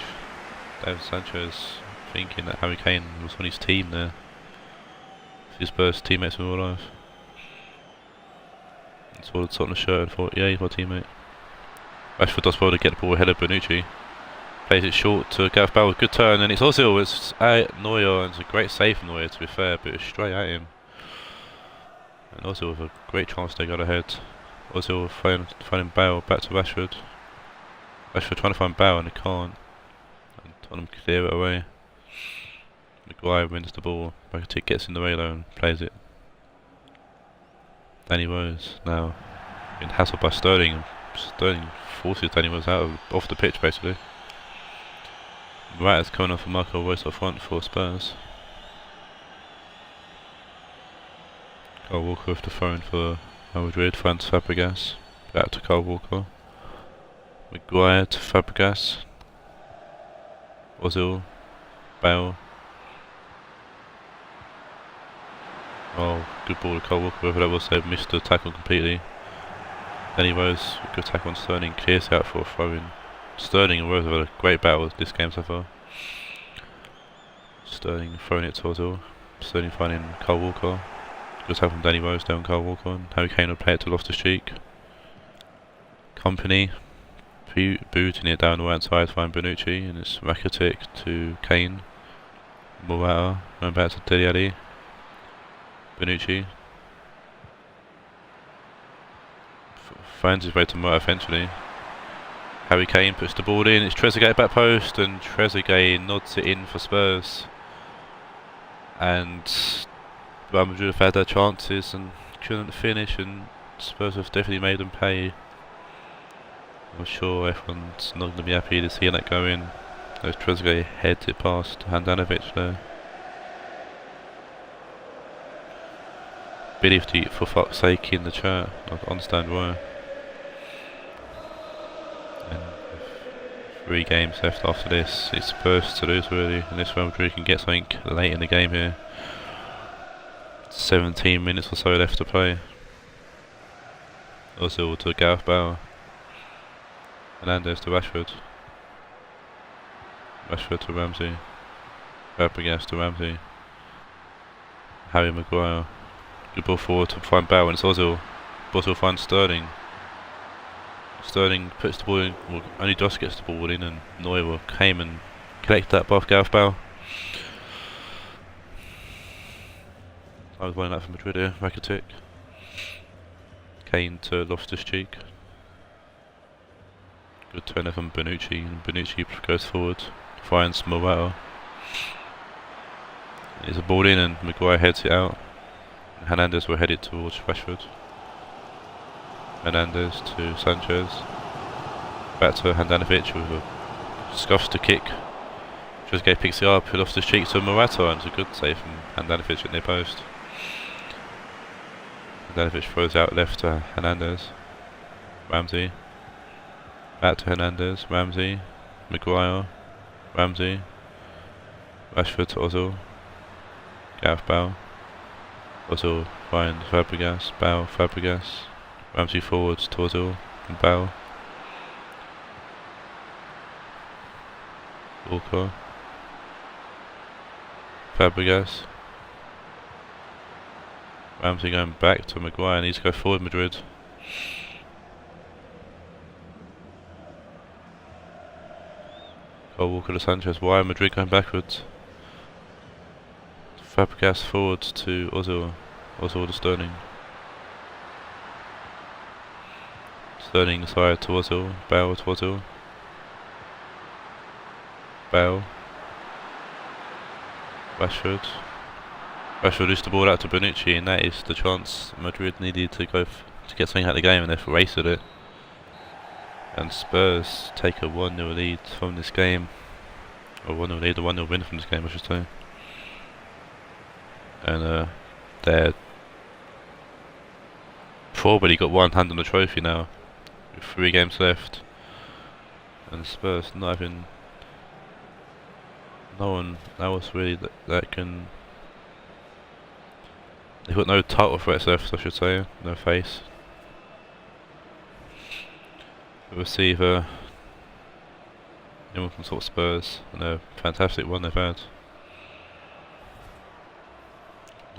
David Sanchez thinking that Harry Kane was on his team there. His Spurs teammates were all alive. Saw the Tottenham shirt and thought, yeah, he's my teammate. Rashford does well to get the ball ahead of Bonucci. Plays it short to Gareth Bale with good turn, and it's Ozil. It's at Neuer, and it's a great save from Neuer to be fair, but it's straight at him. And Ozil with a great chance to go ahead. Ozil finding Bale back to Rashford. Rashford trying to find Bale and he can't. And Tottenham clear it away. Maguire wins the ball. Rakitic gets in the way though and plays it. Danny Rose now getting hassled by Sterling, and Sterling forces Danny Rose off the pitch basically. Raed is coming off for Marco Reus up front for Spurs. Kyle Walker with the phone for Madrid, finds Fabregas. Back to Kyle Walker. Maguire to Fabregas. Ozil. Bale. Oh, good ball to Kyle Walker, whoever that was, they've missed the tackle completely. Danny Rose, good tackle on Sterling, clears out for a throw-in. Sterling and Rose have had a great battle this game so far. Sterling throwing it to Ozil. Sterling finding Kyle Walker. Good tackle from Danny Rose down Kyle Walker, and Harry Kane will play it to Loftus-Cheek. Company booting it down the right side to find Bonucci, and it's Rakitic to Kane. Morata going back to Dele Alli. Bonucci finds his way to Morata eventually. Harry Kane puts the ball in, it's Trezeguet back post, and Trezeguet nods it in for Spurs. And Real Madrid have had their chances and couldn't finish, and Spurs have definitely made them pay. I'm sure everyone's not going to be happy to see that go in. As Trezeguet heads it past Handanovic there. Billy for fuck's sake in the chat, I don't understand why. And 3 games left after this, it's Spurs to lose really, unless Real Madrid can get something late in the game here. 17 minutes or so left to play. Ozil to Gareth Bale. Hernandez to Rashford. Rashford to Ramsey. Fabregas to Ramsey. Harry Maguire. Good ball forward to find Bale, and it's Ozil. Ozil finds Sterling. Sterling puts the ball in, well, only just gets the ball in, and Neuer came and collected that by Gareth Bale. I was winning that from Madrid here, Rakitic. Kane to Loftus-Cheek. Good turn from Bonucci, and Bonucci goes forward, finds Morata. There's a ball in and Maguire heads it out. Hernandez will head it towards Rashford. Hernandez to Sanchez. Back to Handanovic with a scuffs to kick. Trezeguet picks it up, put off the cheek to Morata, and it's a good save from Handanovic at near post. Handanovic throws out left to Hernandez. Ramsey. Back to Hernandez. Ramsey. Maguire. Ramsey. Rashford to Ozil. Gareth Bale. Ozil finds Fabregas. Bale. Fabregas. Ramsey forwards to Ozil and Bale. Walker. Fabregas. Ramsey going back to Maguire, needs to go forward Madrid. Kyle Walker to Sanchez, why Madrid going backwards? Fabregas forwards to Ozil, Ozil to Sterling. Sterling side to Ozil, Bale to Ozil. Bale. Rashford. Rashford used the ball out to Bonucci, and that is the chance Madrid needed to go to get something out of the game, and they've wasted it. And Spurs take a 1-0 lead from this game. Or 1-0 lead, a 1-0 win from this game I should say. And they're probably got one hand on the trophy now, with 3 games left. And Spurs not having no one else really that can. They've got no title threats left, I should say, no face. We'll see if anyone can sort of Spurs, and a fantastic one they've had.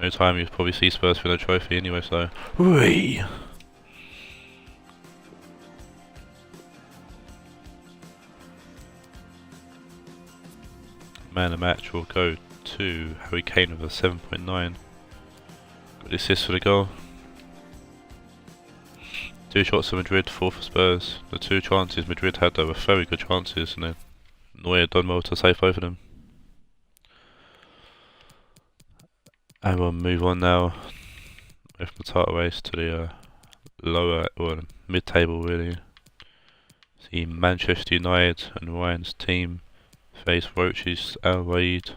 No time you'll probably see Spurs win a trophy anyway, so. Whee! Man of the match will go to Harry Kane with a 7.9. Got the assist for the goal. 2 shots for Madrid, 4 for Spurs. The 2 chances Madrid had, they were very good chances, and then Neuer done well to save both of them. And we'll move on now with the title race to the lower or mid-table really. See Manchester United and Ryan's team face Roach's Raed.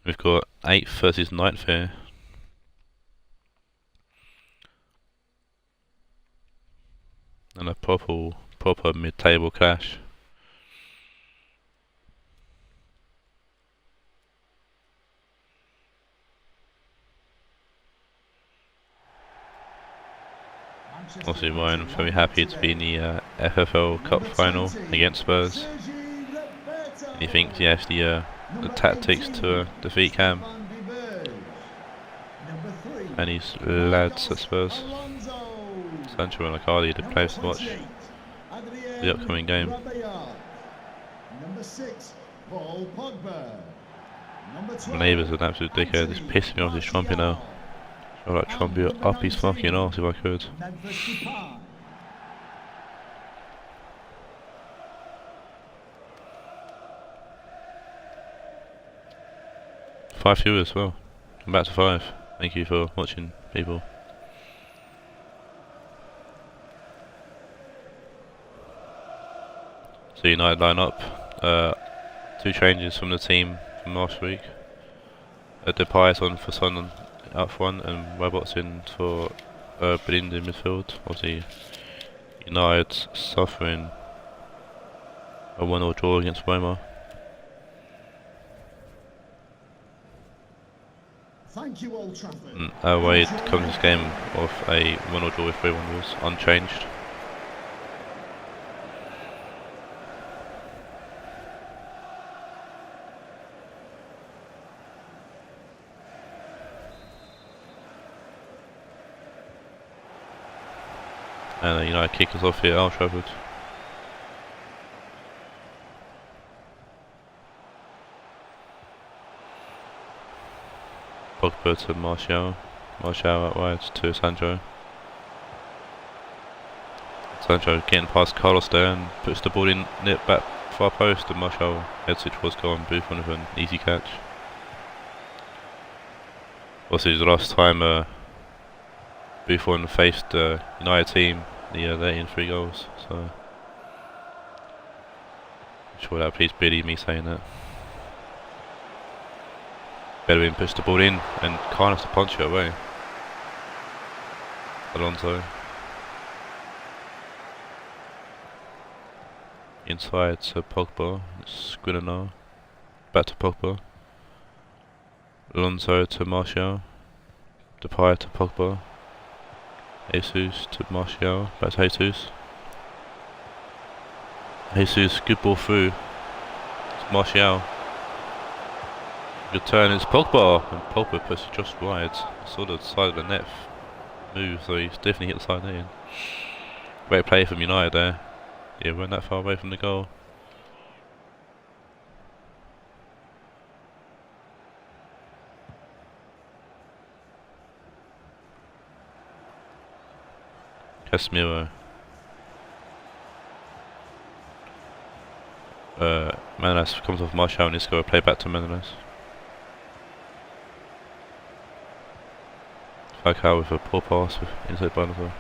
We've got 8th versus 9th here. And a proper mid-table clash. Obviously Ryan very happy to be in the FFL Cup final against Spurs. He thinks he has the tactics to defeat Cam and his lads at Spurs. Sancho and Icardi, the players to watch the upcoming game. My neighbour's an absolute dickhead, he's pissing me off this trumpet now. I'd like trumpet up his fucking arse if I could. 5 viewers as well. I'm back to 5. Thank you for watching, people. So United line up. 2 changes from the team from last week. Depay's on for Son up front and Robots in for Blind in midfield. Obviously United suffering a 1-0 draw against Roma. Thank you, Old Trafford. Raed comes this game off a 1-0 draw with 3 Wanderers, unchanged. And United kick us off here at Old Trafford. Pogba to Martial out wide to Sancho. Sancho getting past Carlos there and puts the ball in net back far post, and Martial heads it towards goal and Buffon with an easy catch. Also, the last time Buffon faced the United team, they're in 3 goals, so I'm sure that please Billy me saying that. Bellerin pushed the ball in and can't have to punch it away. Alonso. Inside to Pogba. Skriniar. Back to Pogba. Alonso to Martial. Depay to Pogba. Jesus to Martial. Back to Jesus. Jesus, good ball through. It's Martial. Good turn is Pogba, and Pogba puts it just wide. Saw the side of the net move, so he's definitely hit the side net in. Great play from United there. Yeah, weren't that far away from the goal. Casemiro. Manolas comes off Martial and Isco, play back to Manolas. Falcao with a poor pass with inside Banfield.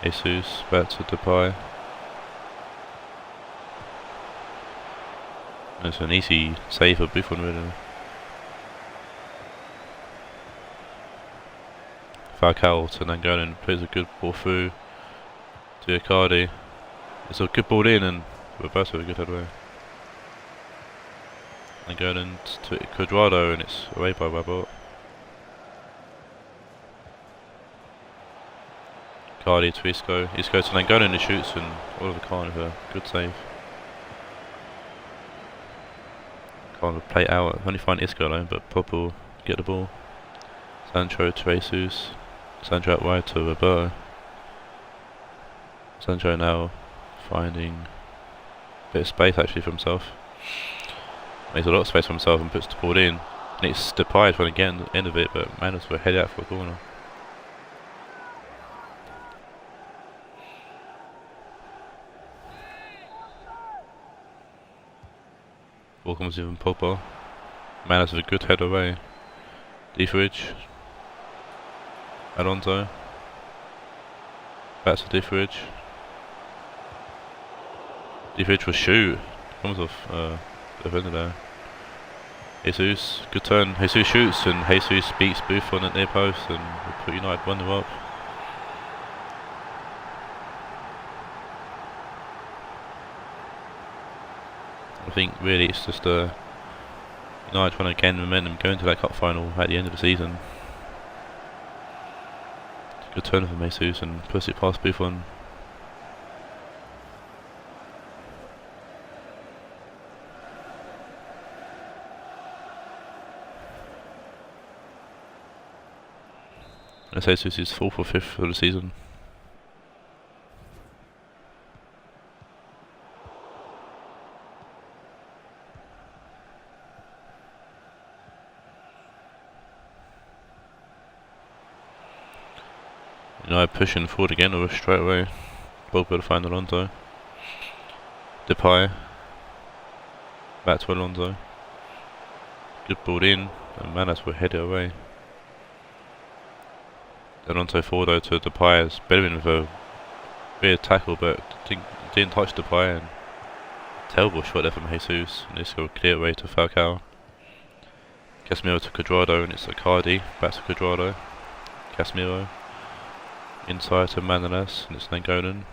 Jesus back to Depay. It's an easy save for Buffon really. Falcao to Nangolan, plays a good ball through to Icardi. It's a good ball in and Roberto with a good headway. And going into Cuadrado and it's away by Webber. Cardi to Isco. Isco to Langone and he shoots and Oliver Kahn with a good save. Kahn will play out. Only find Isco alone, but Pop will get the ball. Sancho to Jesus. Sancho out wide to Roberto. Sancho now finding a bit of space actually for himself. Makes a lot of space for himself and puts the ball in. And it's Depay trying to get in the end of it, but Manos will head out for a corner. Ball comes in from Pogba. Manos with a good head away. Defridge. Alonso. Back to Defridge. Defridge will shoot. Comes off the defender there. Jesus, good turn. Jesus shoots and Jesus beats Buffon at near post and will put United 1-0 up. I think really it's just United trying to gain momentum going to that cup final at the end of the season. Good turn from Jesus and puts it past Buffon. And Jesus is 4th or 5th for the season. United pushing forward again or straight away. Pogba to find Alonso. Depay. Back to Alonso. Good ball in and Manos will head it away. Alonso forward though to Depay as Bellerin with a weird tackle but didn't touch Depay and terrible shot there from Jesus and this will clear away to Falcao. Casemiro to Cuadrado and it's Icardi, back to Cuadrado. Casemiro. Inside to Manolas and it's Langonen.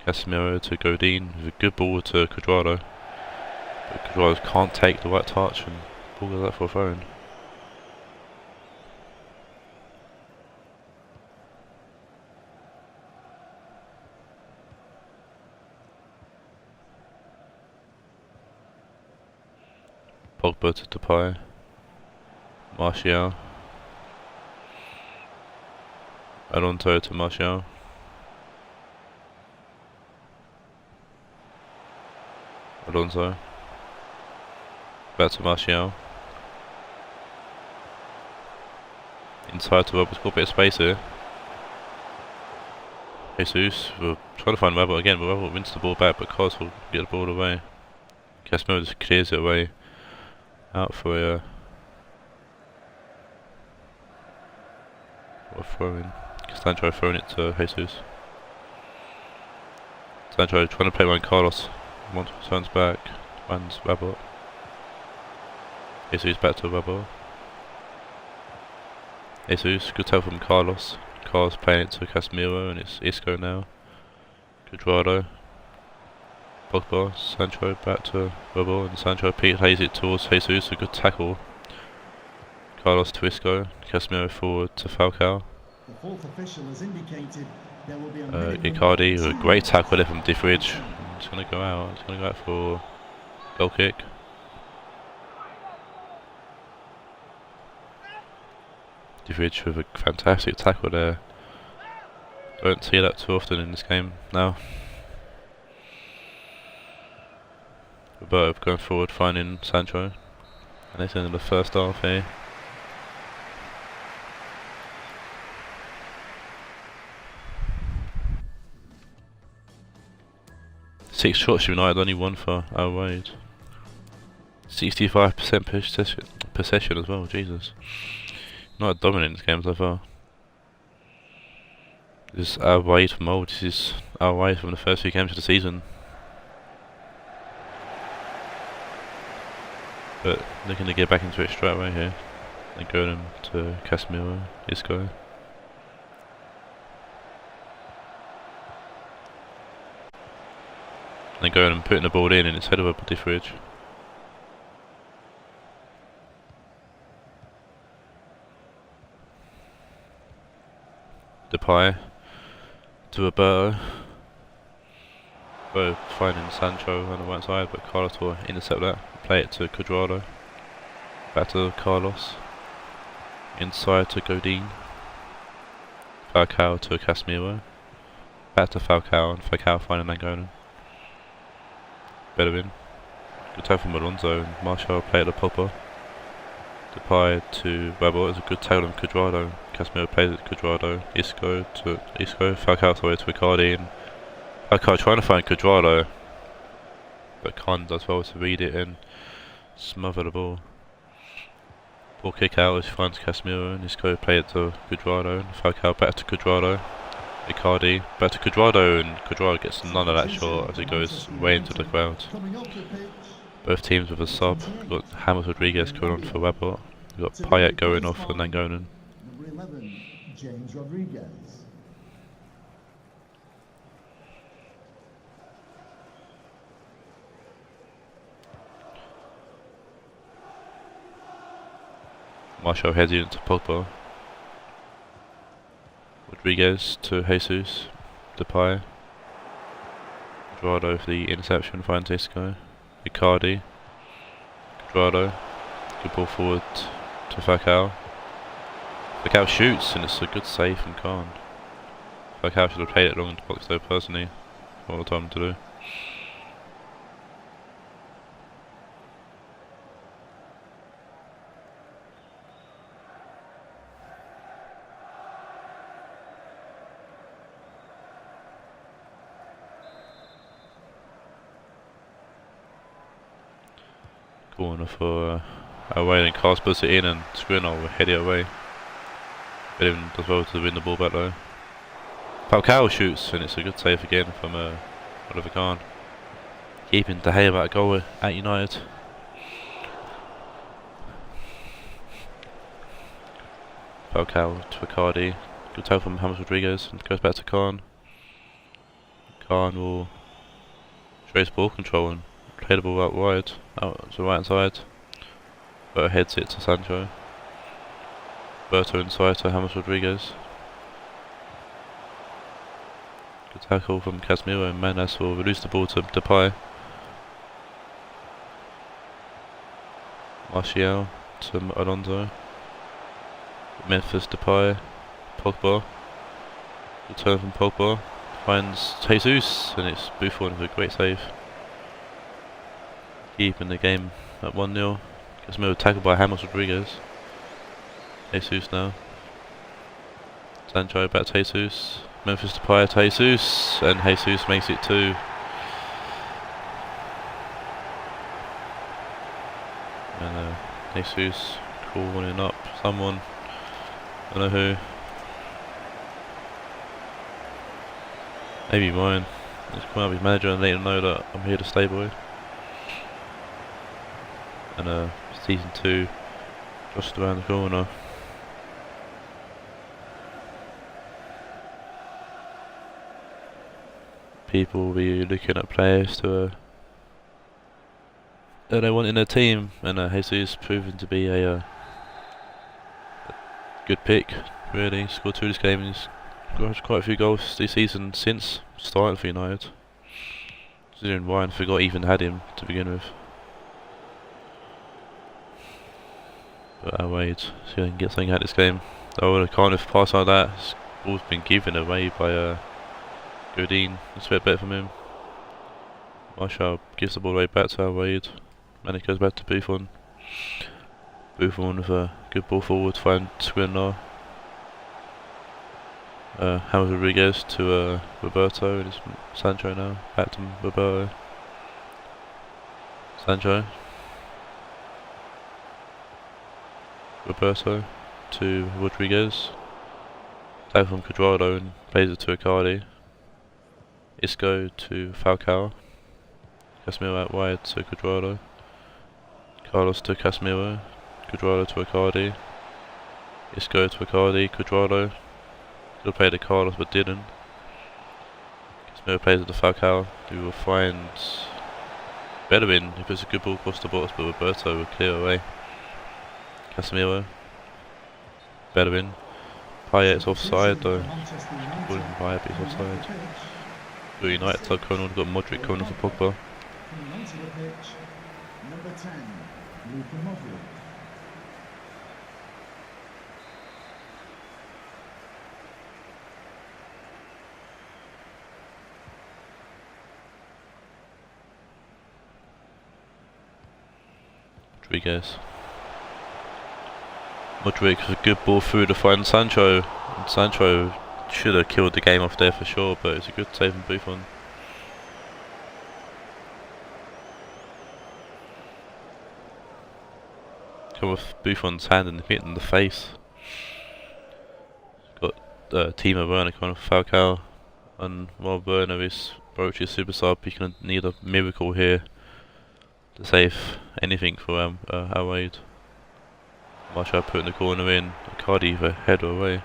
Casemiro to Godin with a good ball to Cuadrado. But Cuadrado can't take the right touch and ball goes out for a throw in. Pogba to Depay. Martial. Alonso to Martial. Alonso. Back to Martial. Inside to Robert's got a bit of space here. Jesus will try to find Robert again, but Robert wins the ball back, but Cos will get the ball away. Casemiro just clears it away. Out for a throw in. Sancho throwing it to Jesus. Sancho trying to play around Carlos. Once turns back, finds Rabot. Jesus back to Rabot. Jesus, good tell from Carlos. Carlos playing it to Casemiro and it's Isco now. Cuadrado. Pogba, Sancho back to Rabot and Sancho plays it towards Jesus, a good tackle. Carlos to Isco, Casemiro forward to Falcao. The fourth official has indicated there will be a Icardi with a great tackle there from Defridge. It's going to go out. It's going to go out for goal kick. Defridge with a fantastic tackle there. Don't see that too often in this game now. Roberto going forward, finding Sancho. And it's in the first half here. Six shots for United, only one for Raed. 65% possession as well, Jesus. Not dominant in this game so far. This is Raed from old, this is Raed from the first few games of the season. But looking to get back into it straight away here. And go them to Casemiro, Isco. then going and putting the ball in and it's headed over the fridge. Depay to Roberto. Both finding Sancho on the right side, but Carlos will intercept that. Play it to Cuadrado. Back to Carlos. Inside to Godin. Falcao to Casemiro. Back to Falcao, and Falcao finding Nangolan. Bellerin. Good tackle from Alonso, and Martial play it to Pogba. Depay to Rebel. It's a good tackle from Cuadrado. Casemiro plays it to Cuadrado. Isco to Isco. Falcao to Icardi, and Falcao trying to find Cuadrado, but Khan does well to read it and smother the ball. Ball kick out as he finds Casemiro, and Isco play it to Cuadrado. Falcao back to Cuadrado. Icardi back to Cuadrado, and Cuadrado gets none of that shot as it goes way into the crowd. Both teams with a sub. We've got James Rodriguez going on for Webber. We've got Payet going off for Nangolan. Number 11, James Rodriguez. Martial heads into Pogba. Rodriguez to Jesus. Depay. Cuadrado for the interception, finds Isco. Icardi. Cuadrado. Good ball forward to Falcao. Falcao shoots, and it's a good save from Khan. Falcao should have played it long in the box though, personally. What I told him to do. Corner for away, and Carlos puts it in, and Skriniar will head it away. Bellerin does well to win the ball back though. Falcao shoots, and it's a good save again from Oliver Kahn. Keeping De Gea out a goal at United. Falcao to Icardi. Good tackle from James Rodriguez, and goes back to Kahn. Kahn will trace ball control and play the ball out wide, out to the right hand side. Berto heads it to Sancho. Berto inside to James Rodriguez. Good tackle from Casemiro, and Manes will release the ball to Depay. Martial to Alonso. Memphis Depay. Pogba. Return from Pogba. Finds Jesus, and it's Buffon with a great save. Keeping the game at 1-0. Casemiro tackled by James Rodriguez. Jesus now. Sancho back to Jesus. Memphis Depay to Jesus, and Jesus makes it 2. And Jesus calling up someone. I don't know who. Maybe mine. Let's come up with his manager and let him know that I'm here to stay, boy. And season 2 just around the corner. People will be looking at players to that they want in their team, and Jesus proven to be a good pick. Really, scored 2 this game, and he's got quite a few goals this season since starting for United. Considering Ryan forgot even had him to begin with. But Raed, see if I can get something out of this game. Oh, the kind of pass like that, this ball's been given away by Godin. It's a bit better from him. Martial gives the ball away back to Raed, and it goes back to Buffon. Buffon with a good ball forward to find Skriniar. James Rodriguez to Roberto, and it's Sancho now. Back to Roberto. Sancho. Roberto to Rodriguez. Down from Cuadrado, and plays it to Icardi. Isco to Falcao. Casemiro out wide to Cuadrado. Carlos to Casemiro. Cuadrado to Icardi. Isco to Icardi. Cuadrado. Could have played to Carlos but didn't. Casemiro plays at the Falcao, who will find Bedouin, who puts a good ball across the box, but Roberto will clear away. Casemiro, Bedouin, Payet's offside though. Calling him Payet, but he's offside. The United side corner, we've got Modric coming off for Pogba. Coming onto the pitch, number 10, Luka Modric. Rodriguez. Modric with a good ball through to find Sancho. And Sancho should have killed the game off there for sure, but it's a good save from Buffon. Come off Buffon's hand and hit in the face. Got Timo Werner coming off Falcao, and while Werner is Borucci's superstar, he can need a miracle here to save anything for Raed. Martial putting the corner in, Icardi with a header away.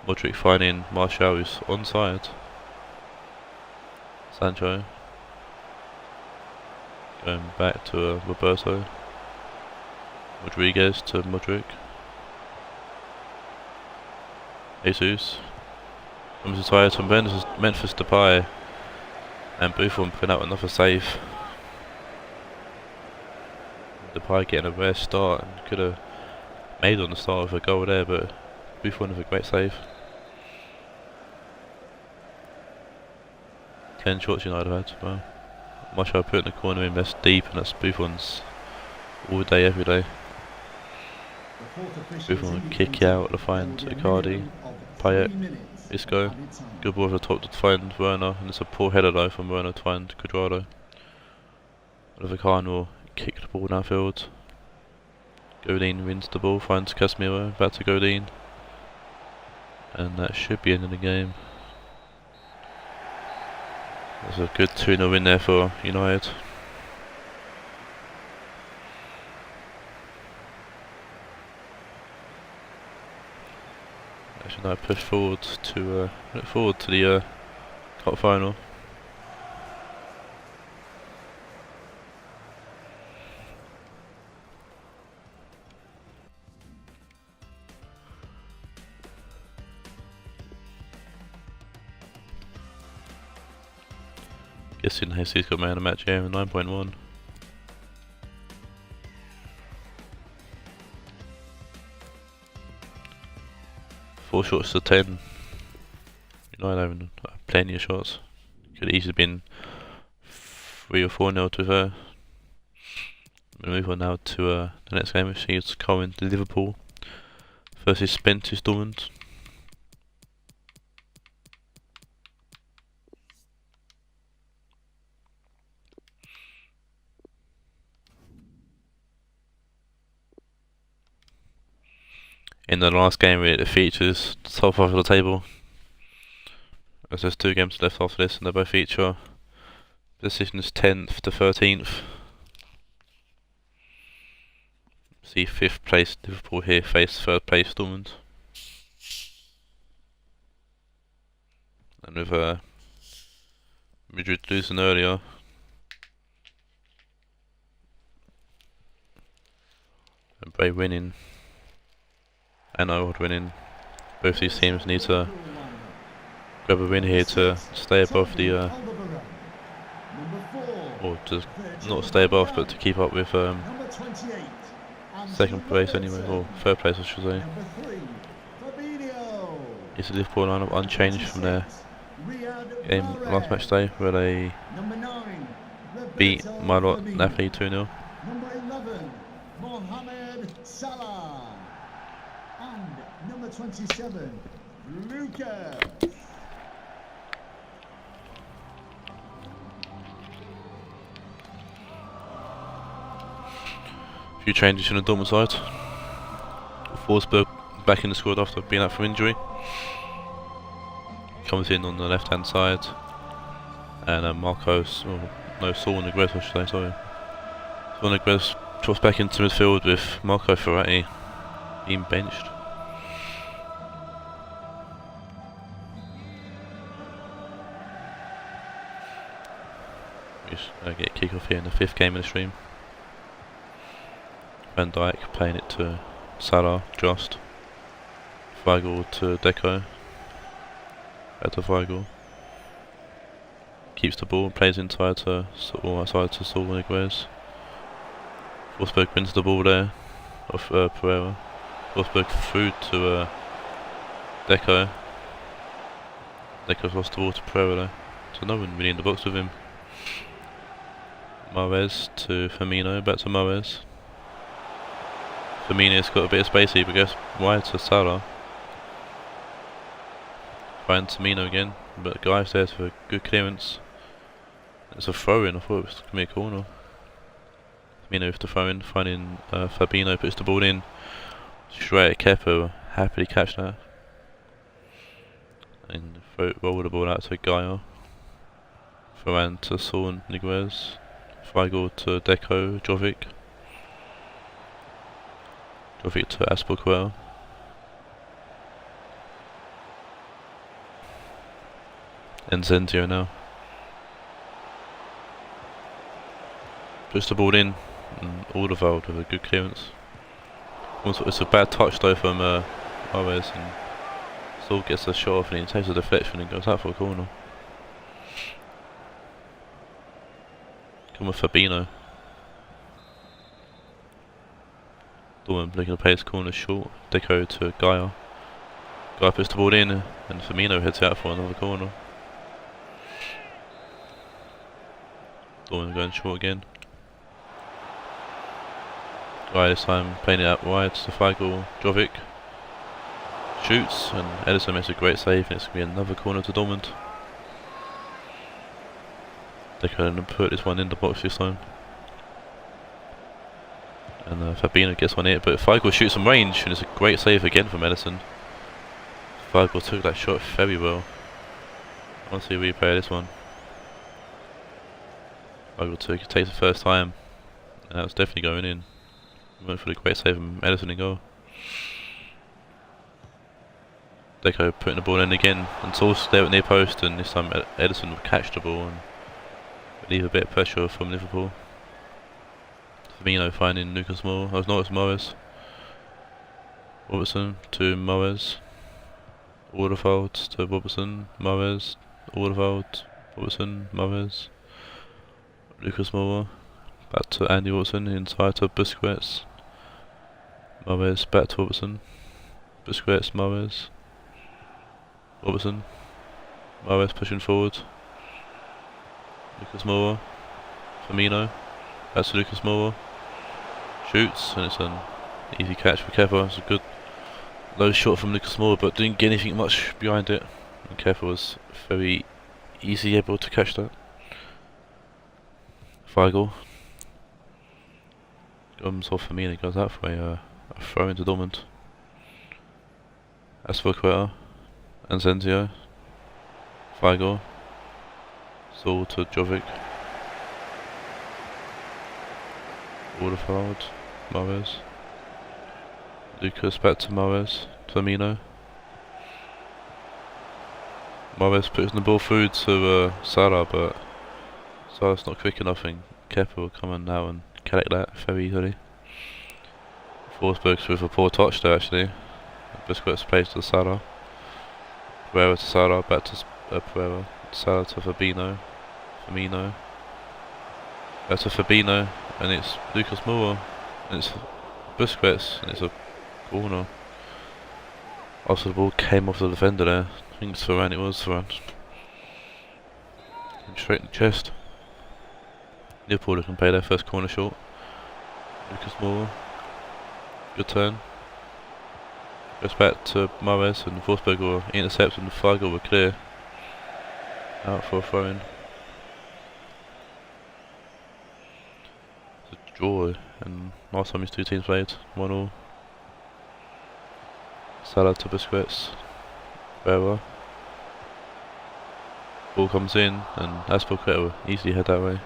Modric finding Martial is onside. Sancho going back to Roberto. Rodriguez to Modric. Jesus comes to tire to Memphis Depay, and Buffon putting out another save. Depay getting a rare start and could have made on the start of a goal there, but Buffon with a great save. 10 shots United have had. Well, Martial putting the corner in, that's deep, and that's Buffon's all day, every day. Buffon will kick out to find Icardi. Payet, Isco. Good ball over the top to find Werner, and it's a poor header though from Werner to find Cuadrado. Oliver Kahn will kick the ball downfield. Godin wins the ball, finds Casemiro, back to Godin. And that should be ending the game. There's a good 2-0 win there for United. Actually now push forward to look forward to the cup final. Guessing Jesus got man of the match here with 9.1. Four shots to 10. United having plenty of shots. Could have easily been 3 or 4-0 to her. We'll move on now to the next game, which is coming to Liverpool versus Spurs Dortmund. In the last game we hit the features, top half of the table. As there's 2 games left after this and they both feature. Position is 10th to 13th. See 5th place Liverpool here face 3rd place Dortmund. And with Madrid losing earlier, and Bray winning, and Ohod winning, both these teams need to grab a win here to stay above the or to not stay above but to keep up with 2nd place anyway, or 3rd place I should say. It's a Liverpool lineup unchanged from their game last match day where they beat my lot Napoli 2-0. And number 27, Lucas. A few changes in the Dortmund side. Forsberg back in the squad after being out from injury. Comes in on the left hand side. And Marcos, Saul Negres I should say, sorry. Saul Negres drops back into midfield with Marco Ferrati being benched. He's going to get a kick off here in the 5th game of the stream. Van Dijk playing it to Salah, Just. Weigl to Deco. Back to Weigl. Keeps the ball, plays inside to outside to Rionegro. Forsberg wins the ball there off Pereira. Forsberg through to Deco. Deco's lost the ball to Pereira there. So no one really in the box with him. Mahrez to Firmino, back to Mahrez. Firmino's got a bit of space here, but goes wide to Salah. Finds Firmino again, but Guy's there for a good clearance. It's a throw in, I thought it was going to be a corner. Firmino with the throw in, finding Fabinho, puts the ball in. Straight at Kepa, will happily catch that. And roll the ball out to Gaia. Varane to Rionegro. Weigl to Deco, Jovic. Jovic to Aspelquer. And Zenzio now. Puts the ball in, and Alderweireld with a good clearance. Also, it's a bad touch though from Mahrez, and still gets a shot off and he takes a deflection and goes out for a corner. Come with Fabinho. Dortmund looking to play his corner short. Deco to Gaia. Gaia puts the ball in and Firmino heads out for another corner. Dortmund going short again. Gaia this time playing it out wide to Weigl. Jovic shoots and Ederson makes a great save and it's going to be another corner to Dortmund. They can put this one in the box this time. And Fabinho gets one here, but Weigl shoots some range and it's a great save again from Ederson. Weigl took that shot very well. I want to see a replay of this one. Weigl takes the first time, and that was definitely going in. Went for the great save from Ederson in goal. Deco putting the ball in again, and Saul's there at near post, and this time Ederson will catch the ball and leave a bit of pressure from Liverpool. Firmino finding Lucas Moura. Oh, no, it's Mahrez. Robertson to Mahrez. Alderweireld to Robertson. Mahrez. Alderweireld. Robertson. Mahrez. Lucas Moura. Back to Andy Robertson. Inside to Busquets. Mahrez. Back to Robertson. Busquets. Mahrez. Robertson. Mahrez pushing forward. Lucas Moura. Firmino. Back to Lucas Moura. Shoots, and it's an easy catch for Kepa. It's a good low shot from Lucas Moura, but didn't get anything much behind it. And Kepa was very easily able to catch that. Weigl comes off Firmino, goes out for a throw into Dortmund. Aspelquer and Zenzio. Weigl. Saul to Jovic. Alderweireld. Mahrez. Lucas back to Mahrez. Firmino. Mahrez puts the ball through to Salah, but Salah's not quick enough and Kepa will come in now and collect that very easily. Forsberg's with a poor touch there actually. Busquets plays to Salah. Pereira to Salah, back to Pereira. Salah to Fabinho. Firmino. Back to Fabinho, and it's Lucas Moura, and it's Busquets, and it's a corner. After the ball came off the defender there, I think it's Varane, it was Varane. Straight in the chest. Liverpool can play their first corner short. Lucas Moura. Good turn. Goes back to Mahrez and Forsberg will intercept and Weigl will clear. Out for a throw in. It's a draw, and last time these two teams played 1-1. Salah to Busquets. Pereira. Ball comes in and Aspelquer will easily head that way.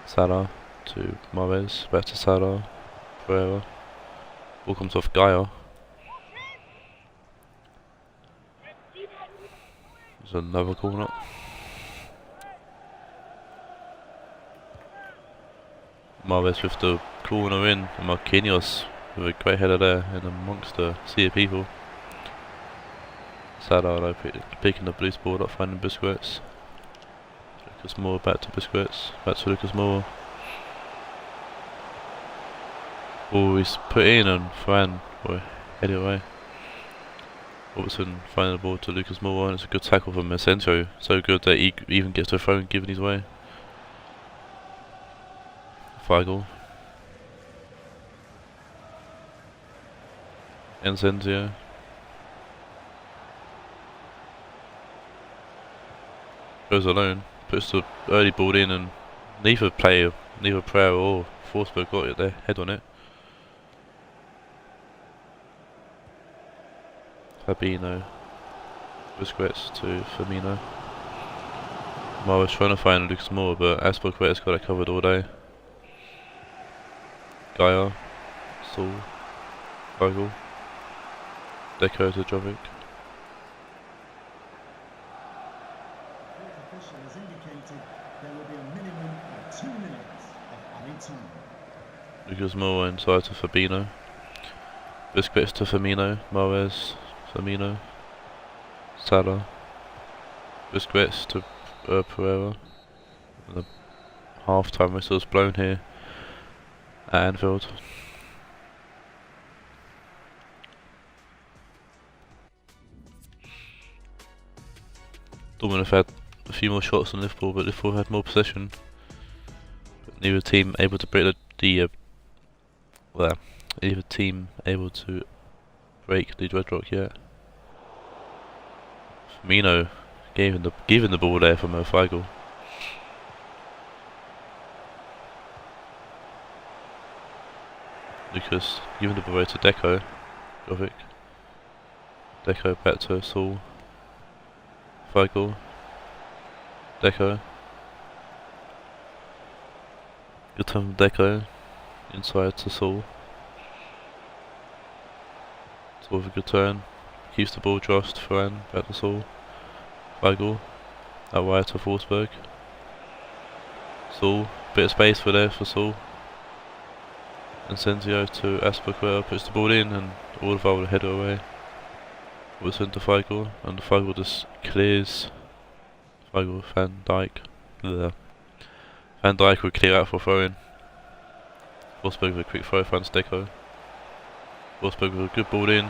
Salah to Mahrez, back to Salah. Pereira. Ball comes off Gaia. There's another corner. Marves with the corner in, and Marquinhos with a great header there in amongst the sea of people. Salah picking the loose ball up, finding Busquets. Lucas Moura back to Busquets, back to Lucas Moura. Oh, he's put in and Fran will head it away. Robertson finding the ball to Lucas Moura, and it's a good tackle from Asensio. So good that he even gets to a throw given his way. Feigl. Asensio. Goes alone, puts the early ball in, and neither Prayer or Forsberg got their head on it. Fabinho, Busquets to Firmino. Mara's trying to find Lucas Moura, but Aspilicueta's got it covered all day. Gaia, Saul, Feigl, Deco to Jovic. Official has indicated there will be a minimum of 2 minutes of added time. Lucas Moura inside to Fabinho. Busquets to Firmino, Mahrez, Firmino, Salah, Busquets to Pereira. And the half-time whistle's blown here at Anfield. Dortmund have had a few more shots than Liverpool, but Liverpool had more possession. But neither team able to break neither team able to break the dreadlock yet. Firmino giving the ball there from Feigl. Lucas giving the ball away to Deco. Jovic. Deco back to Saul. Feigl. Deco. Good time from Deco. Inside to Saul. Saul with a good turn. Keeps the ball just. Ferran back to Saul. Feigl. Out wide to Forsberg. Saul. Bit of space for Saul. Asensio to Aspilicueta, puts the ball in, and Ohod will head it away. Robertson to Feigl, and the Feigl just clears. Feigl, Van Dijk. Bleh. Van Dijk would clear out for throwing. Forsberg with a quick throw, finds Deco. Forsberg with a good ball in,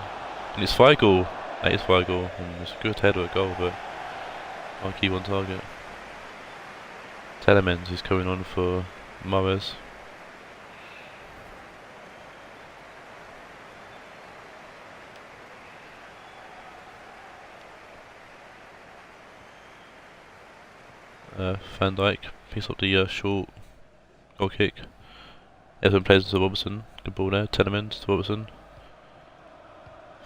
and it's Feigl. That is Feigl, and it's a good header at goal, but can't keep on target. Telemans is coming on for Mahrez. Van Dijk picks up the short goal kick. Everton plays to Robertson. Good ball there. Telemans to Robertson.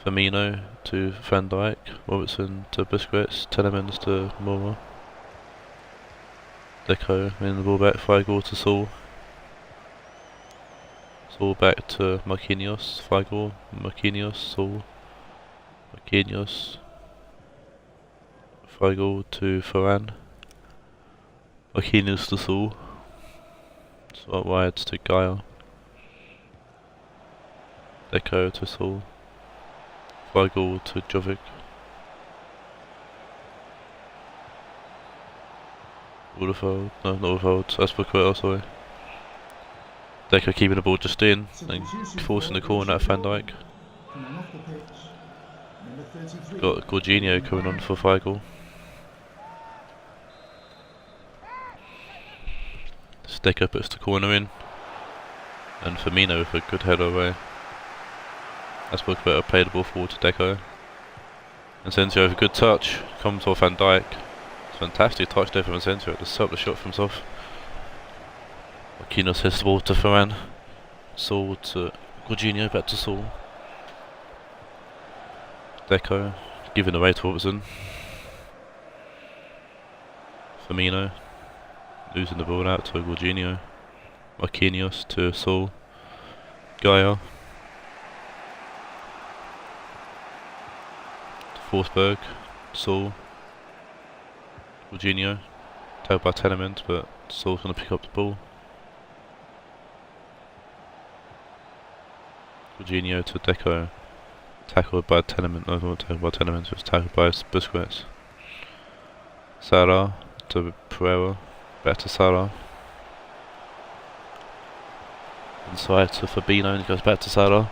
Firmino to Van Dijk. Robertson to Busquets. Telemans to Moura. Deco in the ball back. Feigl to Saul. Saul back to Marquinhos. Feigl. Marquinhos. Saul. Marquinhos. Feigl to Ferran. Marquinhos to Saul. So out wide to Gaia. Deco to Saul. Feigl to Jovic. Ohod, no, not Ohod, Aspilicueta, sorry. Deco keeping the ball just in and forcing the corner at Van Dijk. Coming off the pitch, number 33. Got Jorginho coming on for Feigl. Deco puts the corner in, and Firmino with a good header away. Aspilicueta played the ball forward to Deco. And Asensio with a good touch, comes off Van Dijk. It's a fantastic touch there from Asensio, just set up the shot for himself. Marquinhos hits the ball to Ferran. Saul to Jorginho, back to Saul. Deco giving away to Robertson. Firmino losing the ball out to Jorginho. Marquinhos to Saul. Gaia. Forsberg. Saul. Jorginho. Tailed by Telemans, but Saul's going to pick up the ball. Jorginho to Deco. Tackled by Tenement. No, not tackled by Tenement, it was tackled by Busquets. Salah to Pereira. Back to Salah. Inside to Fabinho and he goes back to Salah.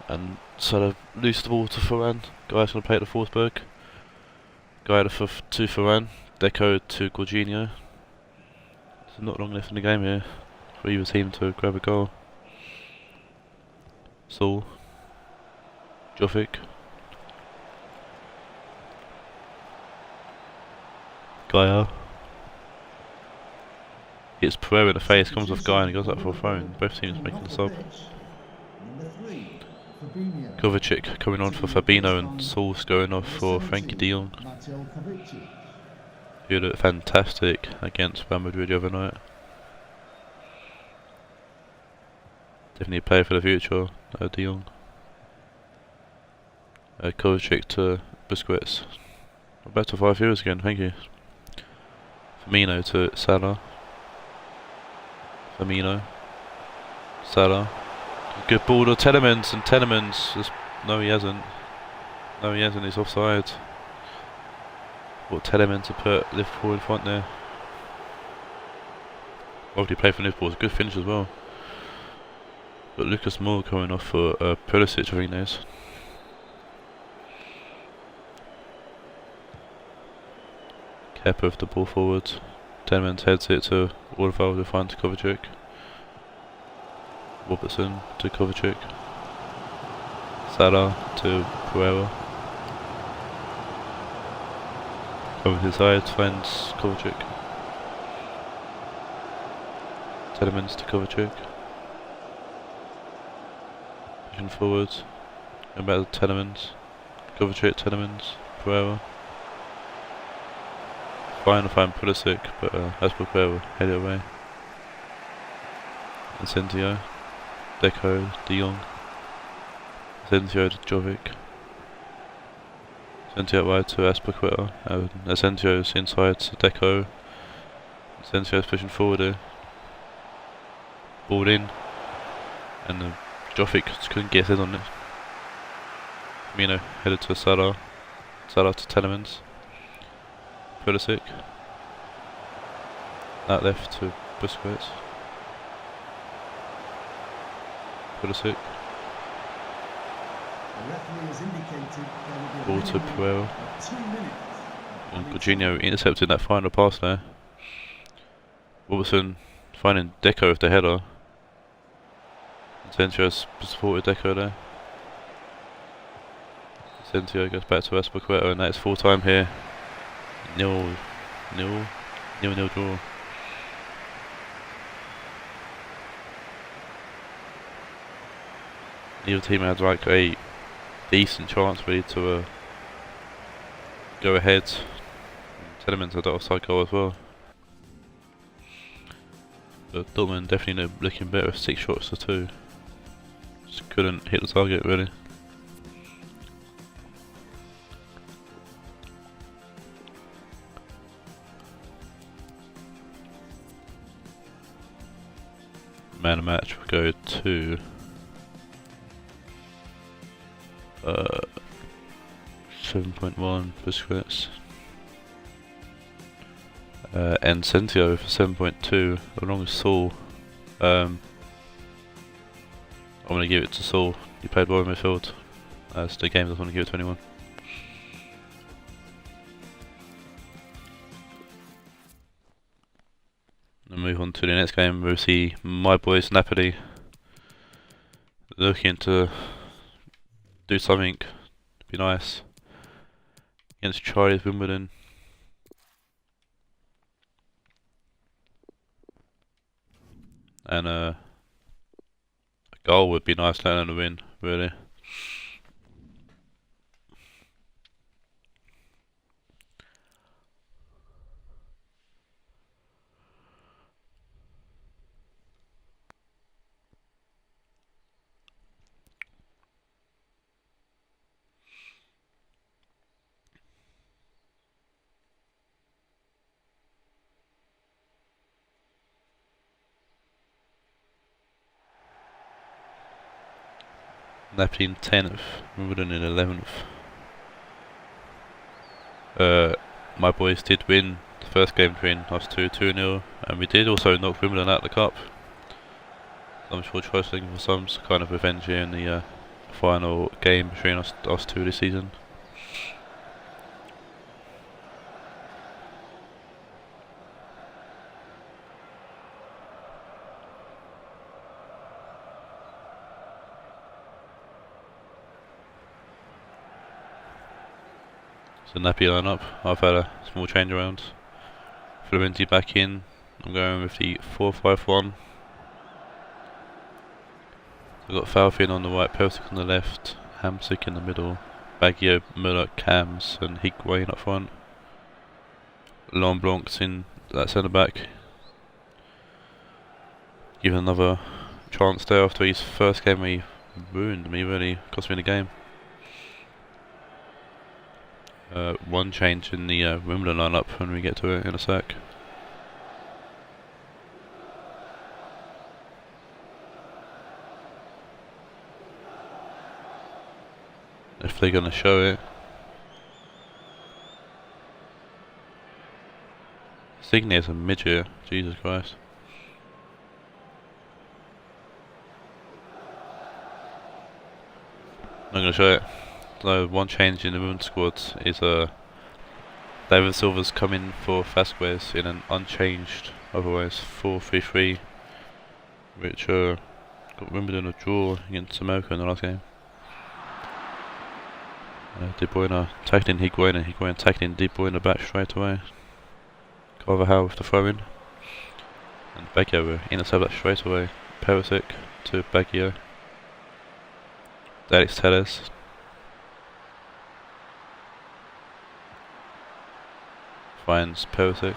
And Salah loose the ball to Varane. Guy's going to play it to Forsberg. Guy to Varane. Deco to Jorginho. There's not long left in the game here for either team to grab a goal. Saul. Jovic. Gaia. Hits Pereira in the face, comes off Guy and he goes up for a throw. Both teams making a sub. Kovacic coming on for Fabinho and Saul's going off for Frankie de Jong. Who looked fantastic against Madrid the other night. Definitely a player for the future, de Jong. Kovacic to Busquets. Back to 5 euros again, thank you. Firmino to Salah. Firmino. Salah. Good ball to Telemans, and Telemans, no he hasn't. No he hasn't, he's offside. What Telemans to put Liverpool in front there. Obviously played for Liverpool, it's a good finish as well. But Lucas Moore coming off for Pulisic, I think it is. Kepa with the ball forward. Telemans heads it to Orval to find Kovacic. Robertson to Kovacic. Salah to Pereira. Over to the side, finds Kovacic. Telemans to Kovacic. Pushing forward. And back to Telemans. Kovacic, Telemans, Pereira. Trying to find Pulisic, but as per Pereira, head it away. Asensio. Deco, de Jong. Asensio to Jovic. Asensio out wide to Aspilicueta. Asensio's inside to Deco. Asensio's pushing forward here. Ball in. And Jovic just couldn't get his on it. Firmino headed to Salah. Salah to Telemans. Pulisic. That left to Busquets. Pulisic. Ball to Pereira. And Jorginho intercepted that final pass there. Robertson finding Deco with the header. Asensio's supported Deco there. Asensio goes back to Aspilicueta and that is full time here. Nil draw. Neither team had like a decent chance really to go ahead. Telemans had that offside goal as well. But Dortmund definitely looking better with 6 shots to 2. Just couldn't hit the target really. Man of match will go to 7.1 Busquets. And Sentio for 7.2 along with Saul. I'm going to give it to Saul. He played well in midfield. As the game doesn't want to give it to anyone. And move on to the next game. We'll see my boys Napoli looking to do something. Be nice against Charlie's Wimbledon. And a goal would be nice, letting them win, really. Napoli in 10th, Wimbledon in 11th. My boys did win the first game between us 2-0, and we did also knock Wimbledon out of the cup. I'm sure Troy's looking for some kind of revenge here in the final game between us two this season. So Napoli line up. I've had a small change around. Florenti back in. I'm going with the 4-5-1. I've got Falfin on the right, Pelsic on the left, Hamsik in the middle, Baggio, Müller, Cams and Higuain up front. Lonblanc's in that centre back. Give another chance there after his first game. He ruined me, really cost me the game. One change in the Wimbledon lineup when we get to it in a sec. If they're gonna show it. Signe's a midget, Jesus Christ. Not gonna show it. So one change in the women's squad is David Silva's come in for Vasquez in an unchanged, otherwise 4-3-3, which got Wimbledon a draw against America in the last game. De Bruyne tackling Higuain and Higuain tackling De Bruyne back straight away. Carvajal with the throw in. And Baggio will intercept that straight away. Perisic to Baggio. Alex Telles. Finds Perisic.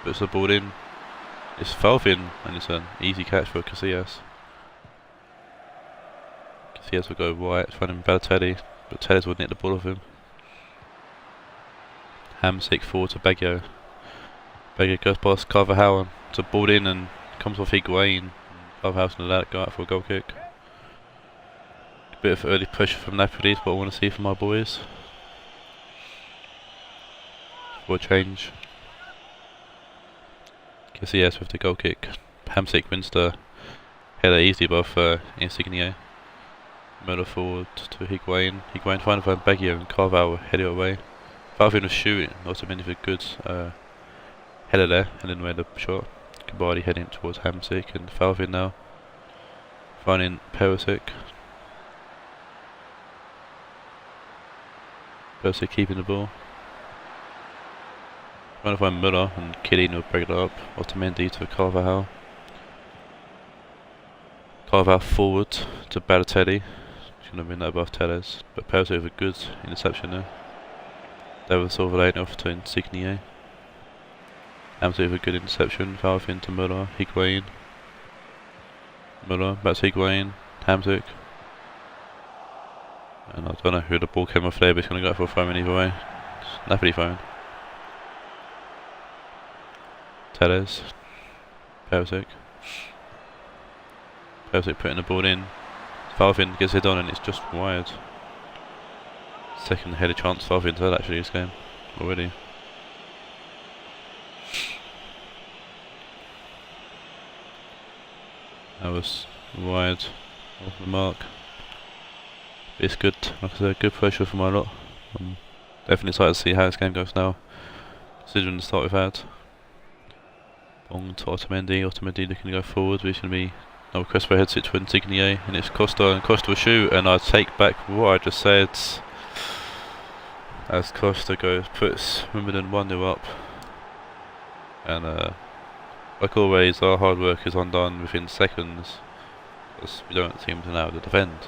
Puts the ball in. It's Falfin and it's an easy catch for Casillas. Casillas will go right, finding Balotelli, but Telles would nick the ball off him. Hamsik forward to Baggio. Baggio goes past Carvajal to ball in and comes off Higuain. Carvajal's going to let it go out for a goal kick. A bit of early pressure from Napoli is what I want to see from my boys. For a change. Casillas with the goal kick. Hamsik wins the header easily above Insigne. Müller forward to Higuain. Higuain trying to find Baggio and Carvalho head it away. Falfin was shooting, also meant for a good header there, and then made a shot. Kabadi heading towards Hamsik and Falfin now. Finding Perisic. Perisic keeping the ball. Trying to find Müller and Chiellini will break it up. Otamendi to Carvajal. Carvajal forward to Balotelli. Shouldn't have been that above Telles, but Perisic with a good interception there. David Silva laying off to Insigne. Hamsik with a good interception. Falfin to Müller. Higuain. Müller back to Higuain. Hamsik. And I don't know who the ball came off there, but it's going to go for a throw in either way. It's Napoli throwing. Telles. Perisic. Perisic putting the ball in. Falfin gets it on and it's just wide. Second header chance Falfin's had actually this game already. That was wide off the mark. It's good, like I said, good pressure for my lot. I'm definitely excited to see how this game goes now, considering the start we've had. Bong to Otamendi looking to go forward, which is going to be no request for a head sit to Insigne, and it's Costa, and Costa will shoot, and I take back what I just said. As Costa puts Wimbledon 1-0 up, and like always our hard work is undone within seconds, because we don't seem to know how to defend.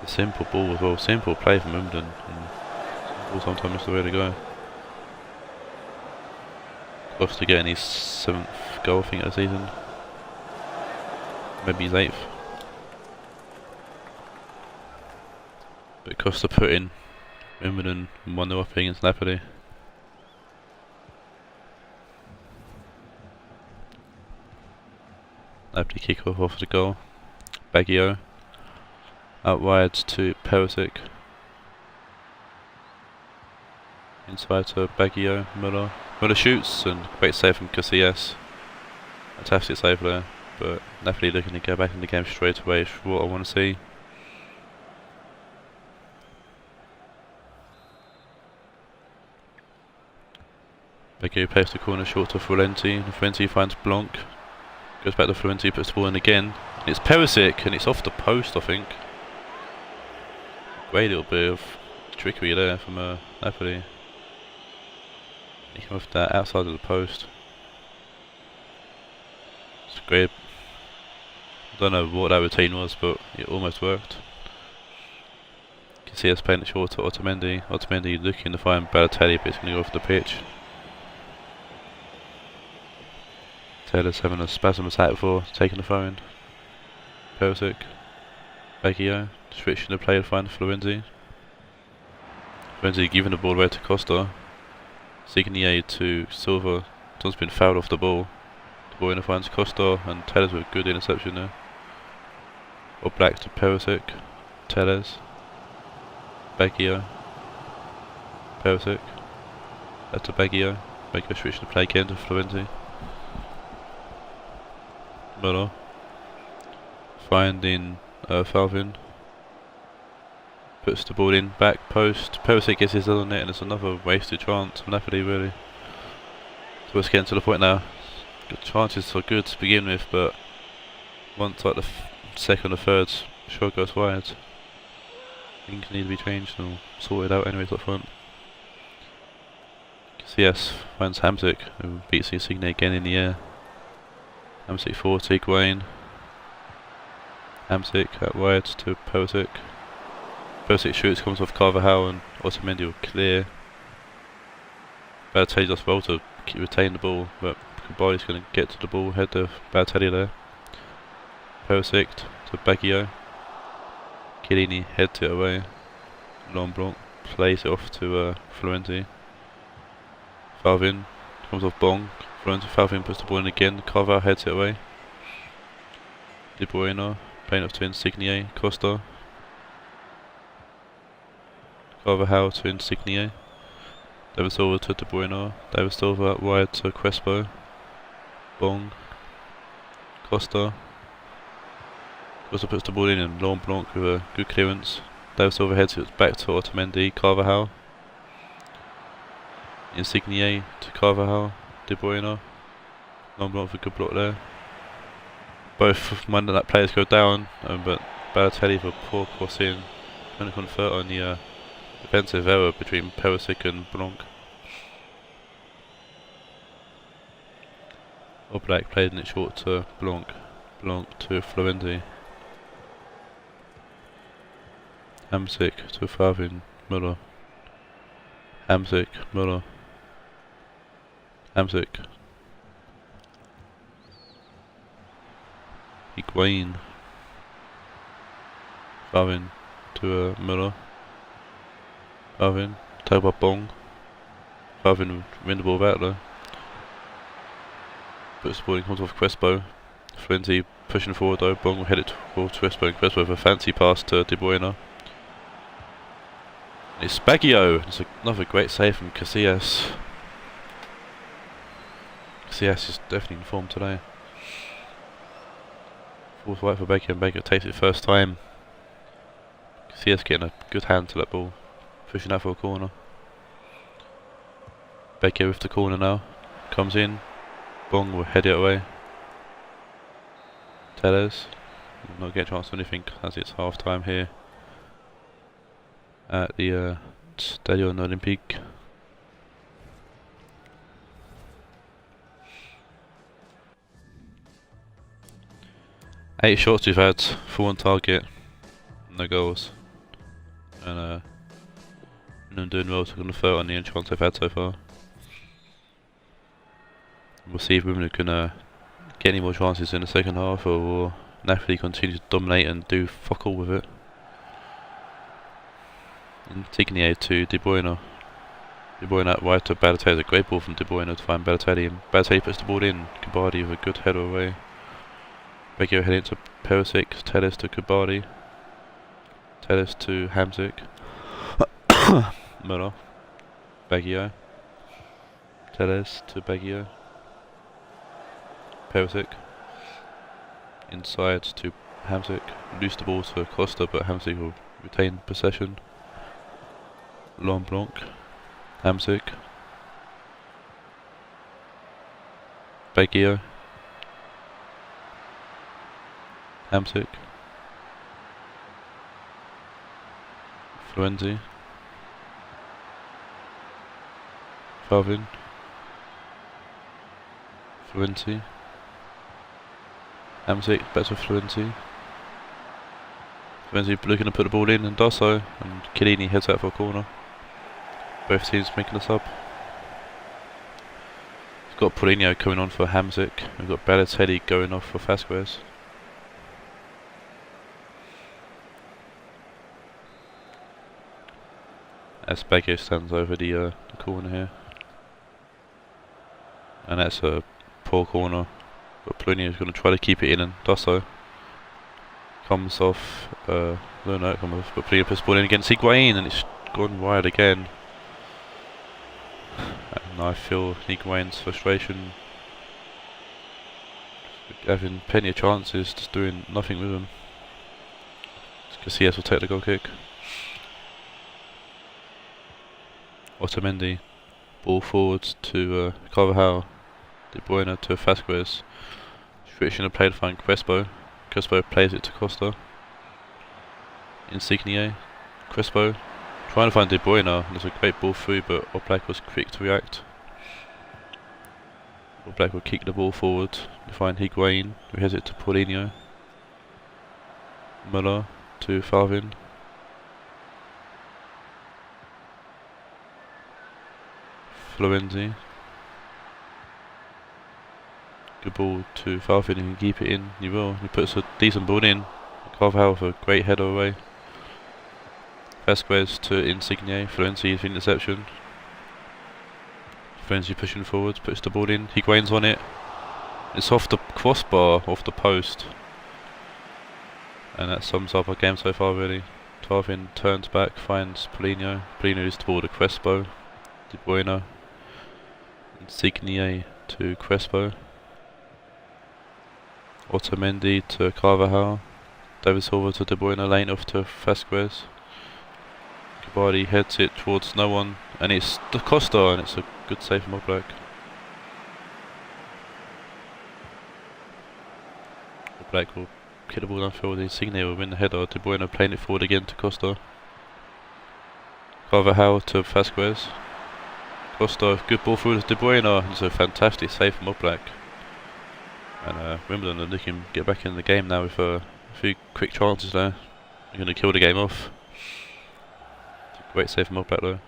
It's a simple ball as well, simple play from Wimbledon, and simple sometimes is the way to go. Costa getting his 7th goal I think of the season, maybe his 8th. But Costa put in Wimbledon 1-0 up against Napoli. Napoli kick off the goal. Baggio. Out wide to Perisic. Inside to Baggio, Müller. Müller shoots and great save from Casillas. Fantastic save there, but Napoli looking to go back in the game straight away is what I want to see. Baggio plays the corner short to Florenzi. Florenzi finds Blanc. Goes back to Florenzi, puts the ball in again. It's Perisic and it's off the post, I think. Great little bit of trickery there from Napoli. He came off that outside of the post. It's great. I don't know what that routine was, but it almost worked. You can see us playing it short to Otamendi. Otamendi looking to find Balotelli, but he's going to go off the pitch. Taylor's having a spasm attack before taking the phone. Perisic. Baggio. Switching the play to find Florenzi. Florenzi giving the ball away to Costa. Signier to Silva. Don's been fouled off the ball. De Bruyne finds Costa and Tellez with a good interception there. Or Black to Perisic. Tellez. Baggio. Perisic. Back to Baggio. Baggio switching the play again to Florenzi. Müller. Finding Falvin. Puts the ball in, back post. Perisic gets his other net and it's another wasted chance from Napoli really. So it's getting to the point now. Good chances are good to begin with, but once like the second or third shot goes wide, things need to be changed or sorted out anyways up front. CS finds Hamsik, who beats Insigne again in the air. Hamsik forward to Higuain. Hamsik out wide to Perisic. Perisic shoots, comes off Carvajal and Otamendi will clear. Balotelli does well to retain the ball, but Kubali's going to get to the ball, head to Balotelli there. Perisic to Baggio. Chiellini heads it away. Blanc plays it off to Florenzi. Falvin comes off Bong. Falvin puts the ball in again. Carvajal heads it away. De Bruyne playing off to Insigne. Costa. Carvajal to Insigne. David Silva to De Bruyne. David Silva out wide to Crespo. Bong. Costa. Costa puts the ball in and Laurent Blanc with a good clearance. David Silva heads it back to Otamendi. Carvajal. Insigne to Carvajal. De Bruyne. Laurent Blanc with a good block there. Both minded that players go down, but Balotelli for poor crossing. Going to convert on the defensive error between Perisic and Blanc. Oblak played in it short to Blanc. Blanc to Florenzi. Hamsik to Favin. Müller. Hamsik. Müller. Hamsik. Higuain. Favin to Müller. Favin. Talk about Bong. Favin win the ball back there. Puts the ball in, comes off Crespo. Florenzi pushing forward though. Bong will head it towards Crespo. And Crespo with a fancy pass to De Bruyne. It's Baggio. It's another great save from Casillas. Casillas is definitely in form today. Falls right for Baggio and Baggio takes it first time. Casillas getting a good hand to that ball. Pushing out for a corner. Baggio with the corner now. Comes in. Bong will head it away. Tellez not get a chance to anything as it's half time here at the Stadion Olympique. Eight shots we've had, 4 on target, no goals, and I'm doing well to convert on the only chance I've had so far. We'll see if Wimbledon can get any more chances in the second half, or will Napoli continue to dominate and do fuck all with it. Insigne to De Bruyne. De Bruyne out wide to Balotelli. A great ball from De Bruyne to find Balotelli, and Balotelli puts the ball in. Gabbardi with a good header away. Baggio heading to Perisic, Telles to Kubadi, Telles to Hamzik, Müller, Baggio, Telles to Baggio, Perisic, inside to Hamzik, loose the ball to Costa but Hamzik will retain possession, Blanc, Hamzik, Baggio, Hamzik, Florenzi, Favin, Florenzi, Hamzik, back to Florenzi. Florenzi looking to put the ball in and does so, and Chiellini heads out for a corner. Both teams making a sub. We've got Paulinho coming on for Hamzik. We've got Balotelli going off for Vasquez. As Baggio stands over the corner here. And that's a poor corner. But Paulinho is going to try to keep it in and does so. Comes off, no, it comes off, but Paulinho puts the ball in against Higuain and it's gone wide again. And I feel Higuain's frustration, having plenty of chances, just doing nothing with them. Casillas will take the goal kick. Otamendi, ball forwards to Carvajal, De Bruyne to Vasquez, switching the play to find Crespo. Crespo plays it to Costa. Insigne, Crespo, trying to find De Bruyne. There's a great ball through, but Oblak was quick to react. Oblak will kick the ball forward to find Higuain, who has it to Paulinho. Müller to Favin. Florenzi. Good ball to Favin, he can keep it in, he will. He puts a decent ball in. Carvajal with a great header away. Vasquez to Insigne, Florenzi with interception. Florenzi pushing forwards, puts the ball in, Higuain's on it. It's off the crossbar, off the post. And that sums up our game so far really. Favin turns back, finds Paulinho. Paulinho is the ball to Crespo. De Bruyne. Insigne to Crespo. Otamendi to Carvajal. David Silva to De Bruyne, lane off to Vasquez. Kubadi heads it towards no one, and it's the Costa, and it's a good save from Oblak. Oblak will kick the ball downfield, Insigne will win the header, De Bruyne playing it forward again to Costa. Carvajal to Vasquez. Costa, good ball through to De Bruyne, it's a fantastic save from Oblak. And Wimbledon are looking to get back in the game now with a few quick chances there. They're going to kill the game off. It's a great save from Oblak though.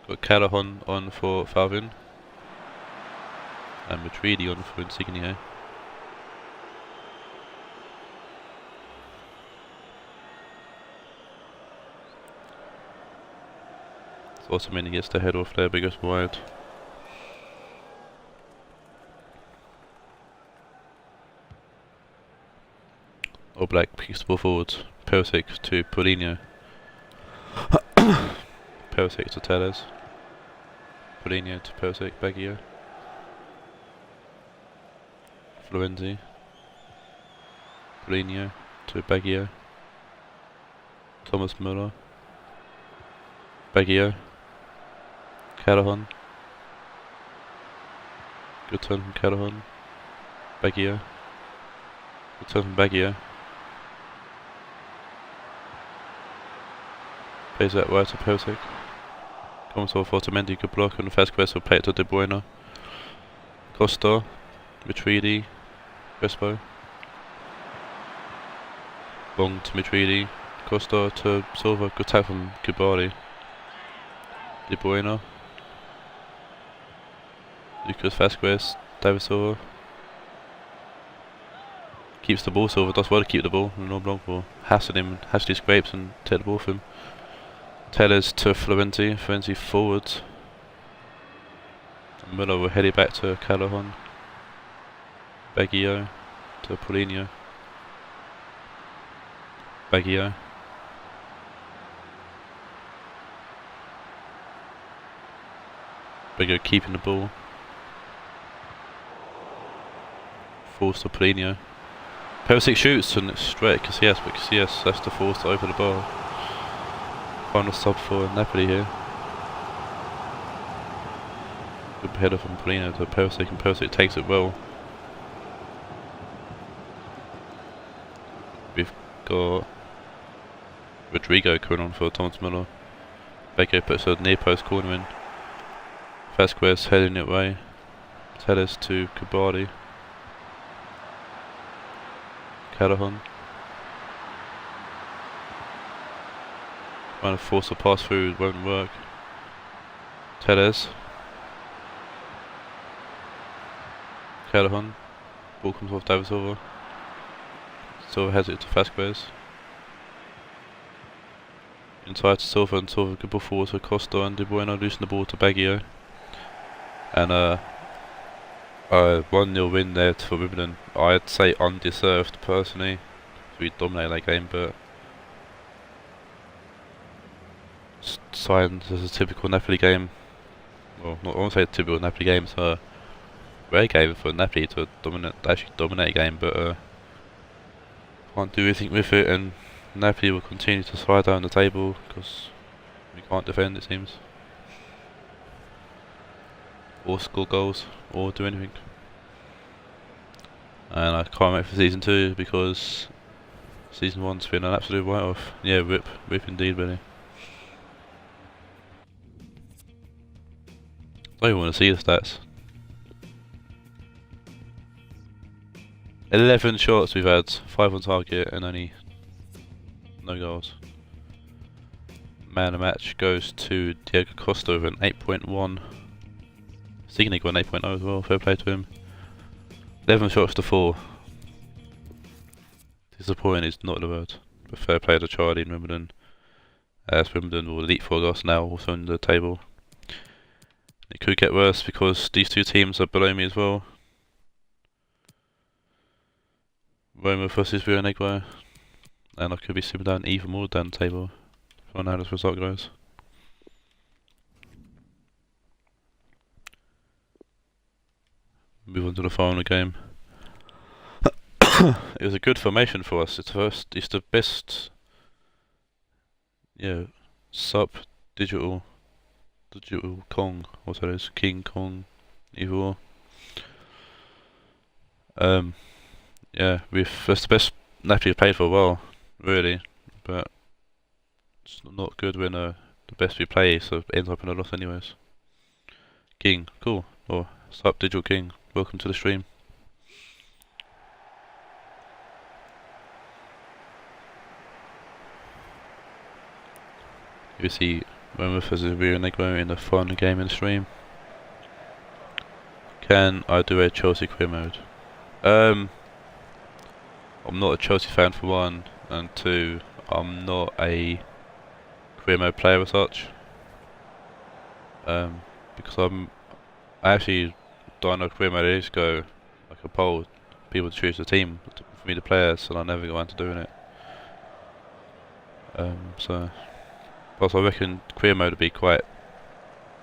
Got Callahan on for Favin. And Madrid on for Insigne. Otamendi gets the head off there, but goes wide. Oblak picks the ball forward. Perisic to Paulinho. Perisic to Telles. Paulinho to Perisic, Baggio. Florenzi. Paulinho to Baggio. Thomas Müller. Baggio. Callahan. Good turn from Callahan. Baggio. Good turn from Baggio. Plays that right to Perisic. Comes off Otamendi, good block, and Vasquez will play it to De Bruyne. Costa. Matridi. Crespo. Long to Matridi. Costa to Silva, good tap from Kubadi. De Bruyne. Lucas Vasquez, David Silva. Keeps the ball, Silva does well to keep the ball, and Blanc will hassle him, hassle his scrapes and take the ball from him. Telles to Florenzi, Florenzi forward. Muller will head it back to Callahan. Baggio to Paulinho. Baggio. Baggio keeping the ball. Force to Paulinho. Perisic shoots and it's straight at Casillas, but Casillas has to force to open the bar. Final sub for Napoli here. Good header from Paulinho to Perisic, and Perisic takes it well. We've got Rodrigo coming on for Thomas Muller. Baggio puts a near post corner in. Vasquez heading it away. Telles to Kabadi. Callahan. Trying to force a pass through, it won't work. Telles. Callahan. Ball comes off David Silva. Silva heads it to Vasquez. Inside to Silva, and Silva good ball forward to Costa, and De Bruyne losing the ball to Baggio. And 1-0 win there for Wimbledon. I'd say undeserved personally. We dominated that game, but signed as a typical Napoli game. Well, not I won't say a typical Napoli game, it's a rare game for Napoli to actually dominate a game, but can't do anything with it, and Napoli will continue to slide down the table because we can't defend, it seems, or score goals, or do anything. And I can't wait for season 2 because season 1's been an absolute write-off. Yeah, rip indeed, really. Don't even want to see the stats. 11 shots we've had, 5 on target, and only no goals. Man of the match goes to Diego Costa with an 8.1. Signig got an 8.0 as well, fair play to him. 11 shots to 4. Disappointing is not the word, but fair play to Charlie in Wimbledon. As Wimbledon will leapfrog us now, also on the table. It could get worse because these two teams are below me as well. Roma versus Rionegro, and I could be slipping down even more down the table if I know how this result goes. Move on to the final game. It was a good formation for us. It's the best, yeah, digital Kong, what that is, King Kong, either or. Yeah, that's the best Napoli have played for a while, really, but it's not good when the best we play so ends up in a loss anyways. King, cool. Oh, sup Digital King, welcome to the stream. You see Roma versus Rionegro in the final game in the stream. Can I do a Chelsea career mode? I'm not a Chelsea fan for one, and two, I'm not a career mode player as such. Because I actually don't know career mode ages ago, like a poll, people to choose the team for me to play as, and I never got around to doing it. Plus I reckon career mode would be quite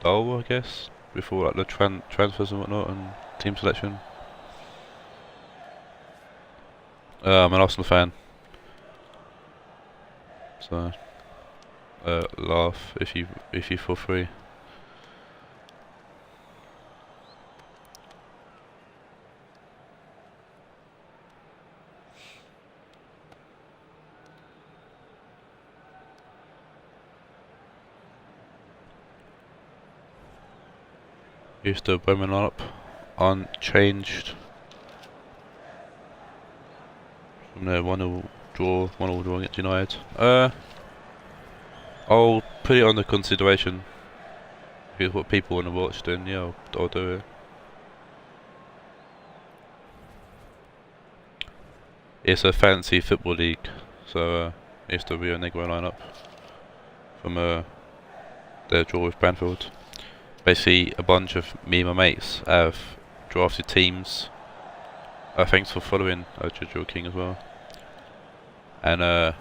dull, I guess, before like the transfers and whatnot and team selection. I'm an Arsenal fan, so laugh if you feel free. Here's the Bowman lineup, unchanged. From there, 1-0 draw against United. I'll put it under consideration. If it's what people want to watch, then yeah, I'll do it. It's a fancy football league, so it's the Rionegro lineup from their draw with Banfield. basically a bunch of me and my mates have drafted teams. Thanks for following Jojo King as well. And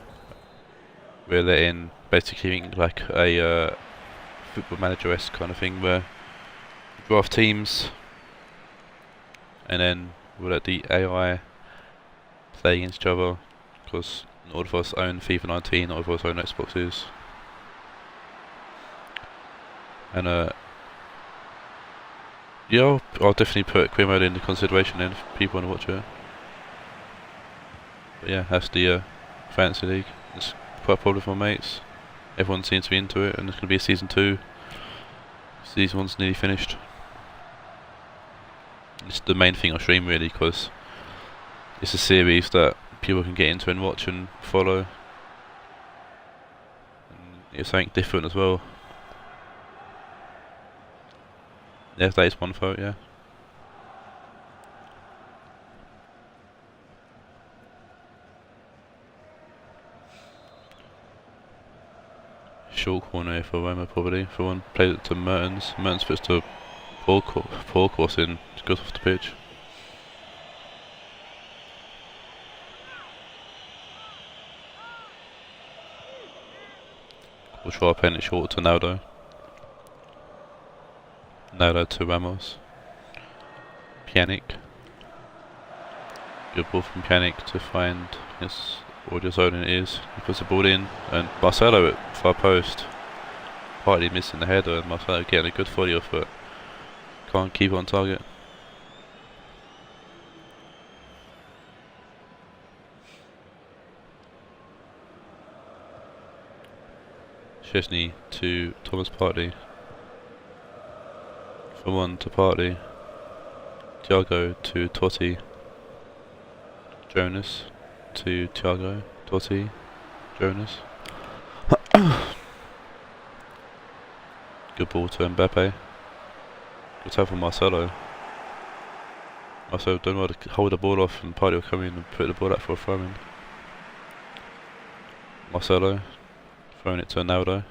we're letting basically like a football manager-esque kind of thing where we draft teams and then we'll let the AI play against each other, because not all of us own FIFA 19, not all of us own Xboxes. And yeah, I'll definitely put Queer Mode into consideration then if people want to watch it. But yeah, that's the Fantasy League. It's quite popular with my mates. Everyone seems to be into it, and there's going to be a season 2. Season 1's nearly finished. It's the main thing I stream really, because it's a series that people can get into and watch and follow. And it's something different as well. Yeah, that is one vote, yeah. Short corner for Roma probably. For one, played it to Mertens. Mertens puts to poor course in. It's good off the pitch. We'll try a penalty short to Naldo. Naldo to Ramos. Pjanic. Good ball from Pjanic to find his audio zone, and it is. He puts the ball in, and Marcelo at far post. Partly missing the header, and Marcelo getting a good volley off it. Can't keep it on target. Chesney to Thomas Partey. From one to Partey. Thiago to Totti. Jonas to Thiago. Totti. Jonas. Good ball to Mbappe. Good tap from Marcelo. Marcelo don't know how to hold the ball off, and Partey will come in and put the ball out for a throw in. Marcelo throwing it to Ronaldo.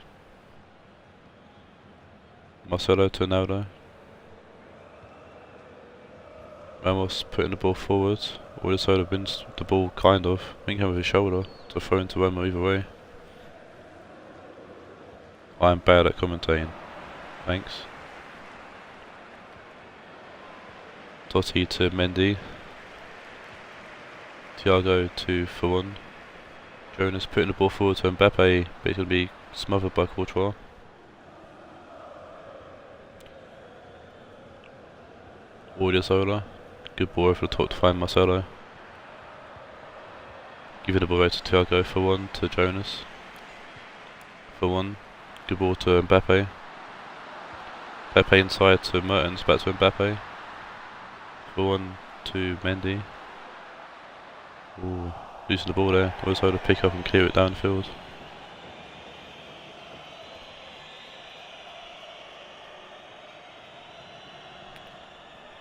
Marcelo to Ronaldo. Ramos putting the ball forward. Odissola wins the ball kind of. I think with his shoulder to throw into Roma either way. I'm bad at commentating. Thanks. Totti to Mendy. Thiago to Fawon. Jonas putting the ball forward to Mbappe, but he's going to be smothered by Courtois. Odissola. Good ball over the top to find Marcelo. Giving the ball out to Thiago for one to Jonas. For one. Good ball to Mbappe. Mbappe inside to Mertens, back to Mbappe. For one to Mendy. Ooh, losing the ball there. Always hold to pick up and clear it downfield.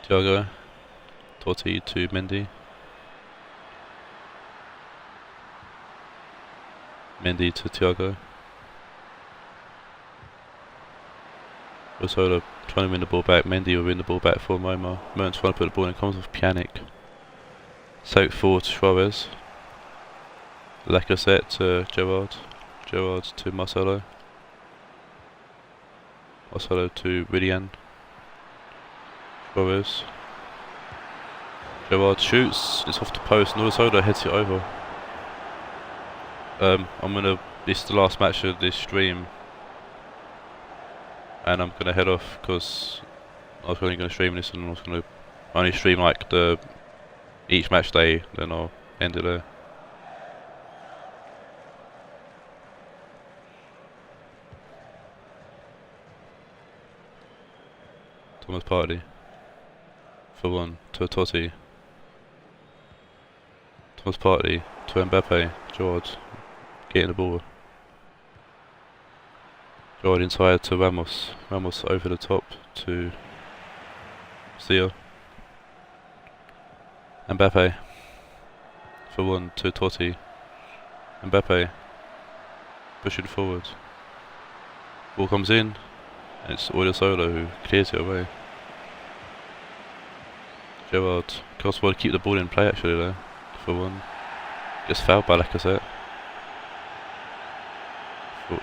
Thiago. Totti to Mendy. Mendy to Thiago. Also trying to win the ball back. Mendy will win the ball back for Roma. Mertens trying to put the ball in. Comes with Pjanic. Soak forward to Suarez. Lacazette to Gerrard. Gerrard to Marcelo. Marcelo to Willian. Suarez. Gerrard shoots. It's off the post. Norisoda heads it over. This is the last match of this stream, and I'm gonna head off because I was only gonna stream this, and I was gonna only stream like each match day. Then I'll end it there. Thomas Partey for one to Totti. Thomas Partey to Mbappe. George getting the ball. George inside to Ramos. Ramos over the top to Sia. Mbappe for one to Totti. Mbappe pushing forward. Ball comes in. And it's Odriozola who clears it away. Gerrard goes well to keep the ball in play actually though, for one. Gets fouled by Lacazette.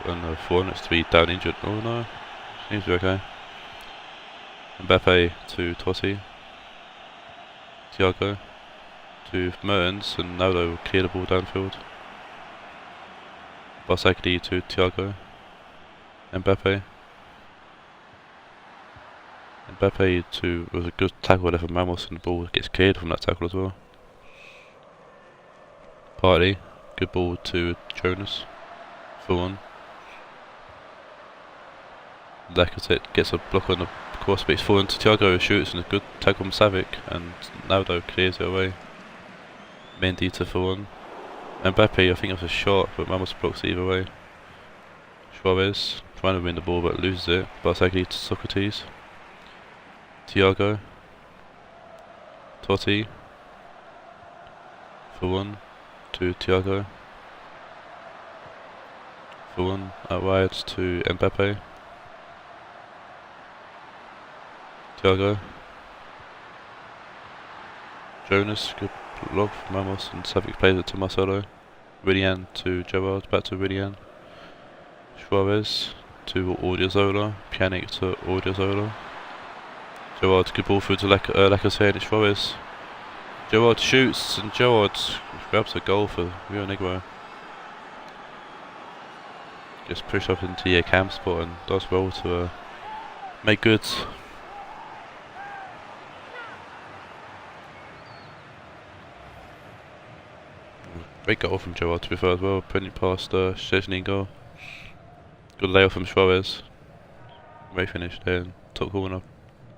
And for one it's to be down injured. Oh no, seems to be okay. Mbappe to Totti. Thiago to Mertens, and now they'll clear the ball downfield. Barsagli to Thiago. Mbappe. Mbappe to was a good tackle there from Ramos, and the ball gets cleared from that tackle as well. Partey, good ball to Jonas for one. Lacazette gets a block on the cross, but it's fallen to Thiago who shoots, and a good tackle from Savic, and Naldo clears it away. Mendy to for one. Mbappe, I think it was a shot, but Ramos blocks it either way. Suarez trying to win the ball but loses it. Barsagli to Socrates. Thiago. Totti. For one. To Thiago. For one. Out wide to Mbappe. Thiago. Jonas, good block from Ramos, and Savic plays it to Marcelo. Rionegro to Gerrard, back to Rionegro. Suarez to Odriozola, Pjanic to Odriozola. Gerrard, good ball through to Lacazette, it's Suarez. Gerrard shoots, and Gerrard grabs a goal for Rionegro. Just push up into your cam spot and does well to make good. Great goal from Gerrard to be fair as well, putting it past Szczesny goal. Good layoff from Suarez. Great finish there, top corner.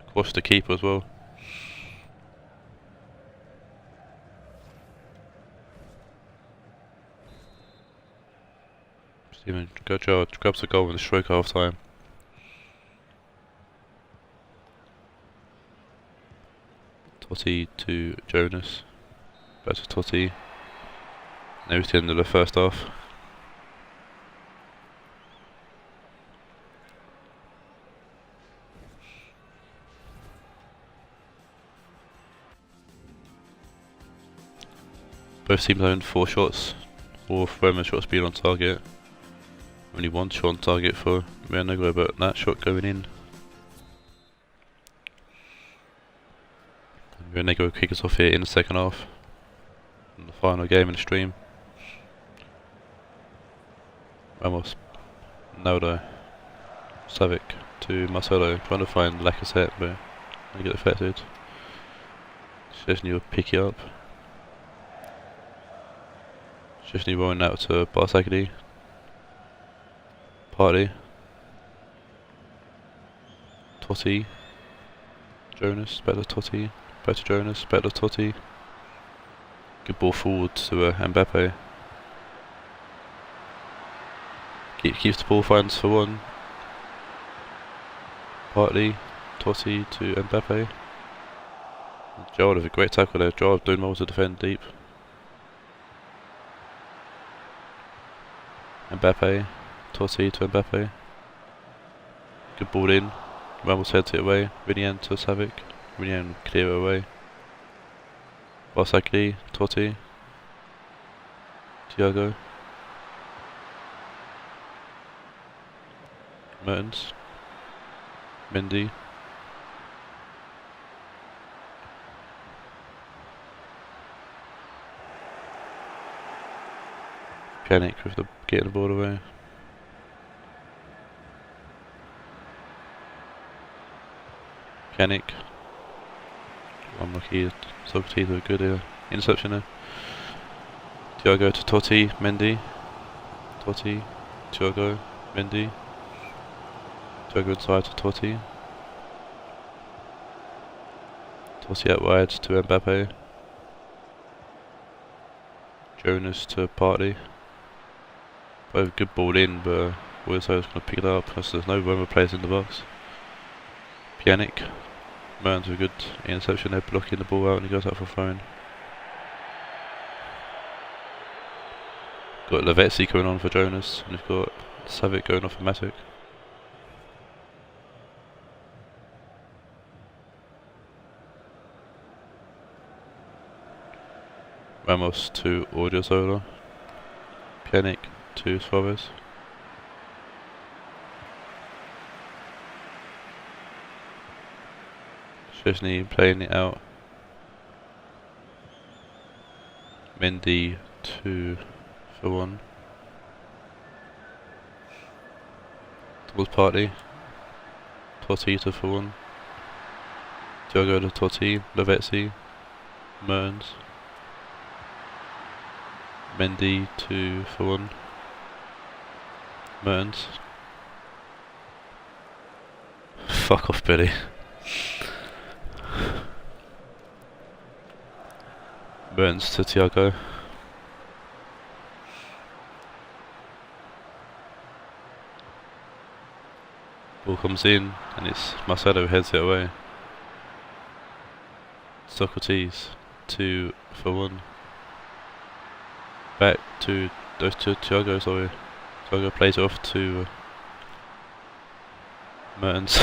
Across the keeper as well. Steven Gerrard grabs the goal in the stroke half time. Totti to Jonas. Back to Totti. Now it's the end of the first half. Both teams owned 4 shots, all of Roma shots being on target. Only 1 shot on target for Rionegro, but that shot going in. Rionegro kick us off here in the second half. In the final game in the stream. Ramos, Naldo, Savic to Marcelo, trying to find Lacazette, but they get affected. Szczesny will pick it up. Szczesny rolling out to Barsagli. Partey. Totti. Jonas, better Totti. Better Jonas, better Totti. Good ball forward to Mbappe. Keeps the ball, finds for one. Partey, Totti to Mbappe. Gerrard with a great tackle there. Gerrard doing well to defend deep. Mbappe, Totti to Mbappe. Good ball in. Ramos heads it away. Rionegro to Savic. Rionegro clear it away. Barsagli, Totti. Thiago. Mertens. Mendy. Pjanic with the getting the ball away. Pjanic. Unlucky. Socrates with a good interception there. Thiago to Totti, Mendy. Totti, Thiago, Mendy. Thiago inside to Totti. Totti out wide to Mbappe. Jonas to Partey. Both good ball in, but Wilson's going to pick it up because there's no Roma players in the box. Pjanic. Mertens with a good interception there, blocking the ball out, and he goes out for a throw-in. Got Lavezzi going on for Jonas, and we've got Savic going off for Matic. Ramos to Odriozola. Pjanic to Suarez. Szczesny playing it out. Mendy 2 for 1. Towards Partey. Totti for 1. Thiago to Totti. Lavezzi. Mertens. Mendy 2 for 1. Mertens. Fuck off, Billy. Mertens to Thiago. Ball comes in and it's Marcelo heads it away. Socrates 2 for 1. Back to those to Thiago, sorry. Thiago plays it off to Mertens.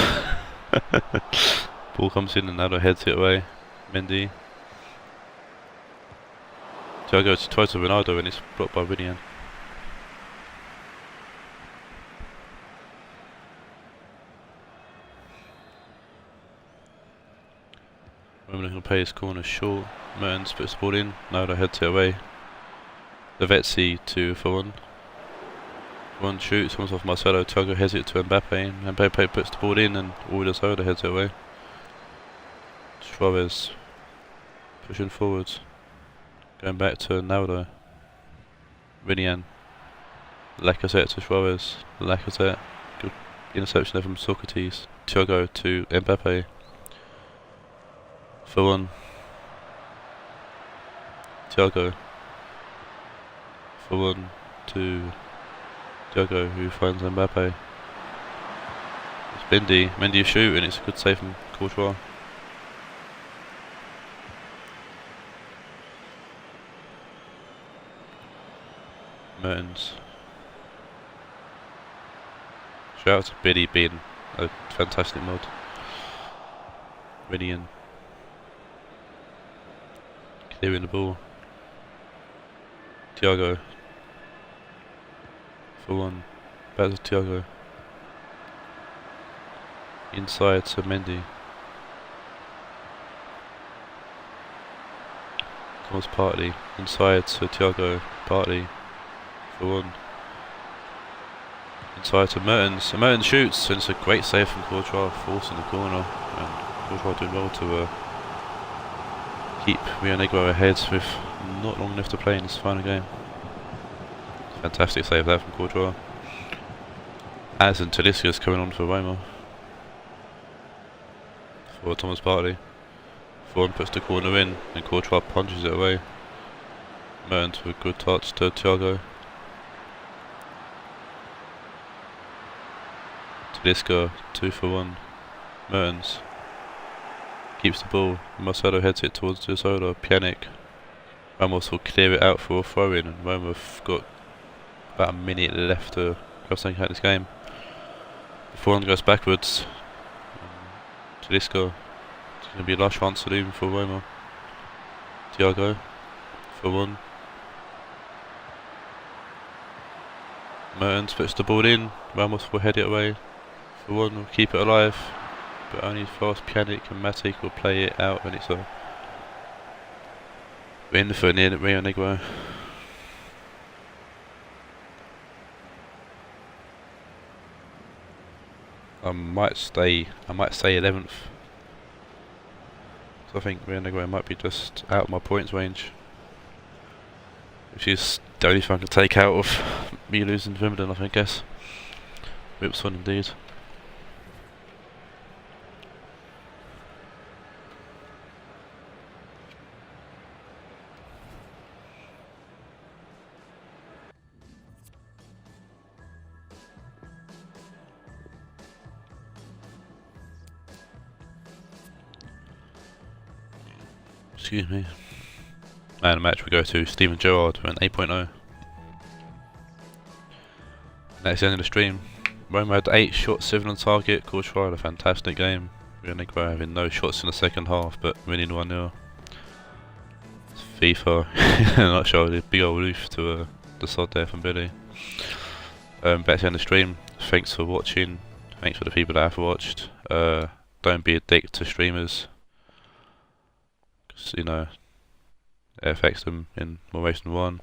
Ball comes in and Aldo heads it away. Mendy. Thiago tries to Ronaldo and it's blocked by Rinian. Roman can play his corner short. Mertens puts the ball in. Ronaldo heads it away. Lavezzi 2 for 1. One shoots, comes off Marcelo. Thiago heads it to Mbappe. And Mbappe puts the ball in and Odriozola heads it away. Suarez pushing forwards. Going back to Ronaldo. Rinian. Lacazette to Suarez. Lacazette. Good interception there from Socrates. Thiago to Mbappe. For 1. Thiago. For 1 to Thiago, who finds Mbappe. It's Mendy. Mendy shoot and it's a good save from Courtois. Mertens. Shout out to Billy being a fantastic mod. Rinian. Clearing the ball. Thiago. For 1. Back to Thiago. Inside to Mendy. Towards Partey. Inside to Thiago. Partey. For 1. Inside to Mertens. And Mertens shoots and it's a great save from Courtois, forcing the corner. And Courtois doing well to keep Rionegro ahead with not long left to play in this final game. Fantastic save there from Courtois. As Talisca's coming on for Roma. For Thomas Partey. Foran puts the corner in and Courtois punches it away. Mertens with a good touch to Thiago. Talisca 2 for 1. Mertens keeps the ball. Marcelo heads it towards Zola. Pjanic. Ramos will clear it out for a throw in and Roma have got about a minute left to take out this game. Foran goes backwards. Talisca. It's going to be a last chance saloon for Roma. Thiago for 1. Mertens puts the ball in. Ramos will head it away. For 1 will keep it alive. But only fast Pjanic and Matic will play it out and it's a win for Rionegro. I might say 11th. So I think Rionegro might be just out of my points range. Which is the only thing I can take out of me losing to Wimbledon, I think, guess. Whips one indeed. Excuse me. And the match we go to Steven Gerrard with an 8.0. That's the end of the stream. Roma had 8 shots, 7 on target. Courtois had a fantastic game. Rionegro having no shots in the second half, but winning 1-0. FIFA. Not sure, the big old roof to the sod there from Billy. But that's the end of the stream. Thanks for watching. Thanks for the people that have watched. Don't be a dick to streamers, 'cause, you know, it affects them in more ways than one.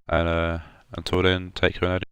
And until then, take care and adieu.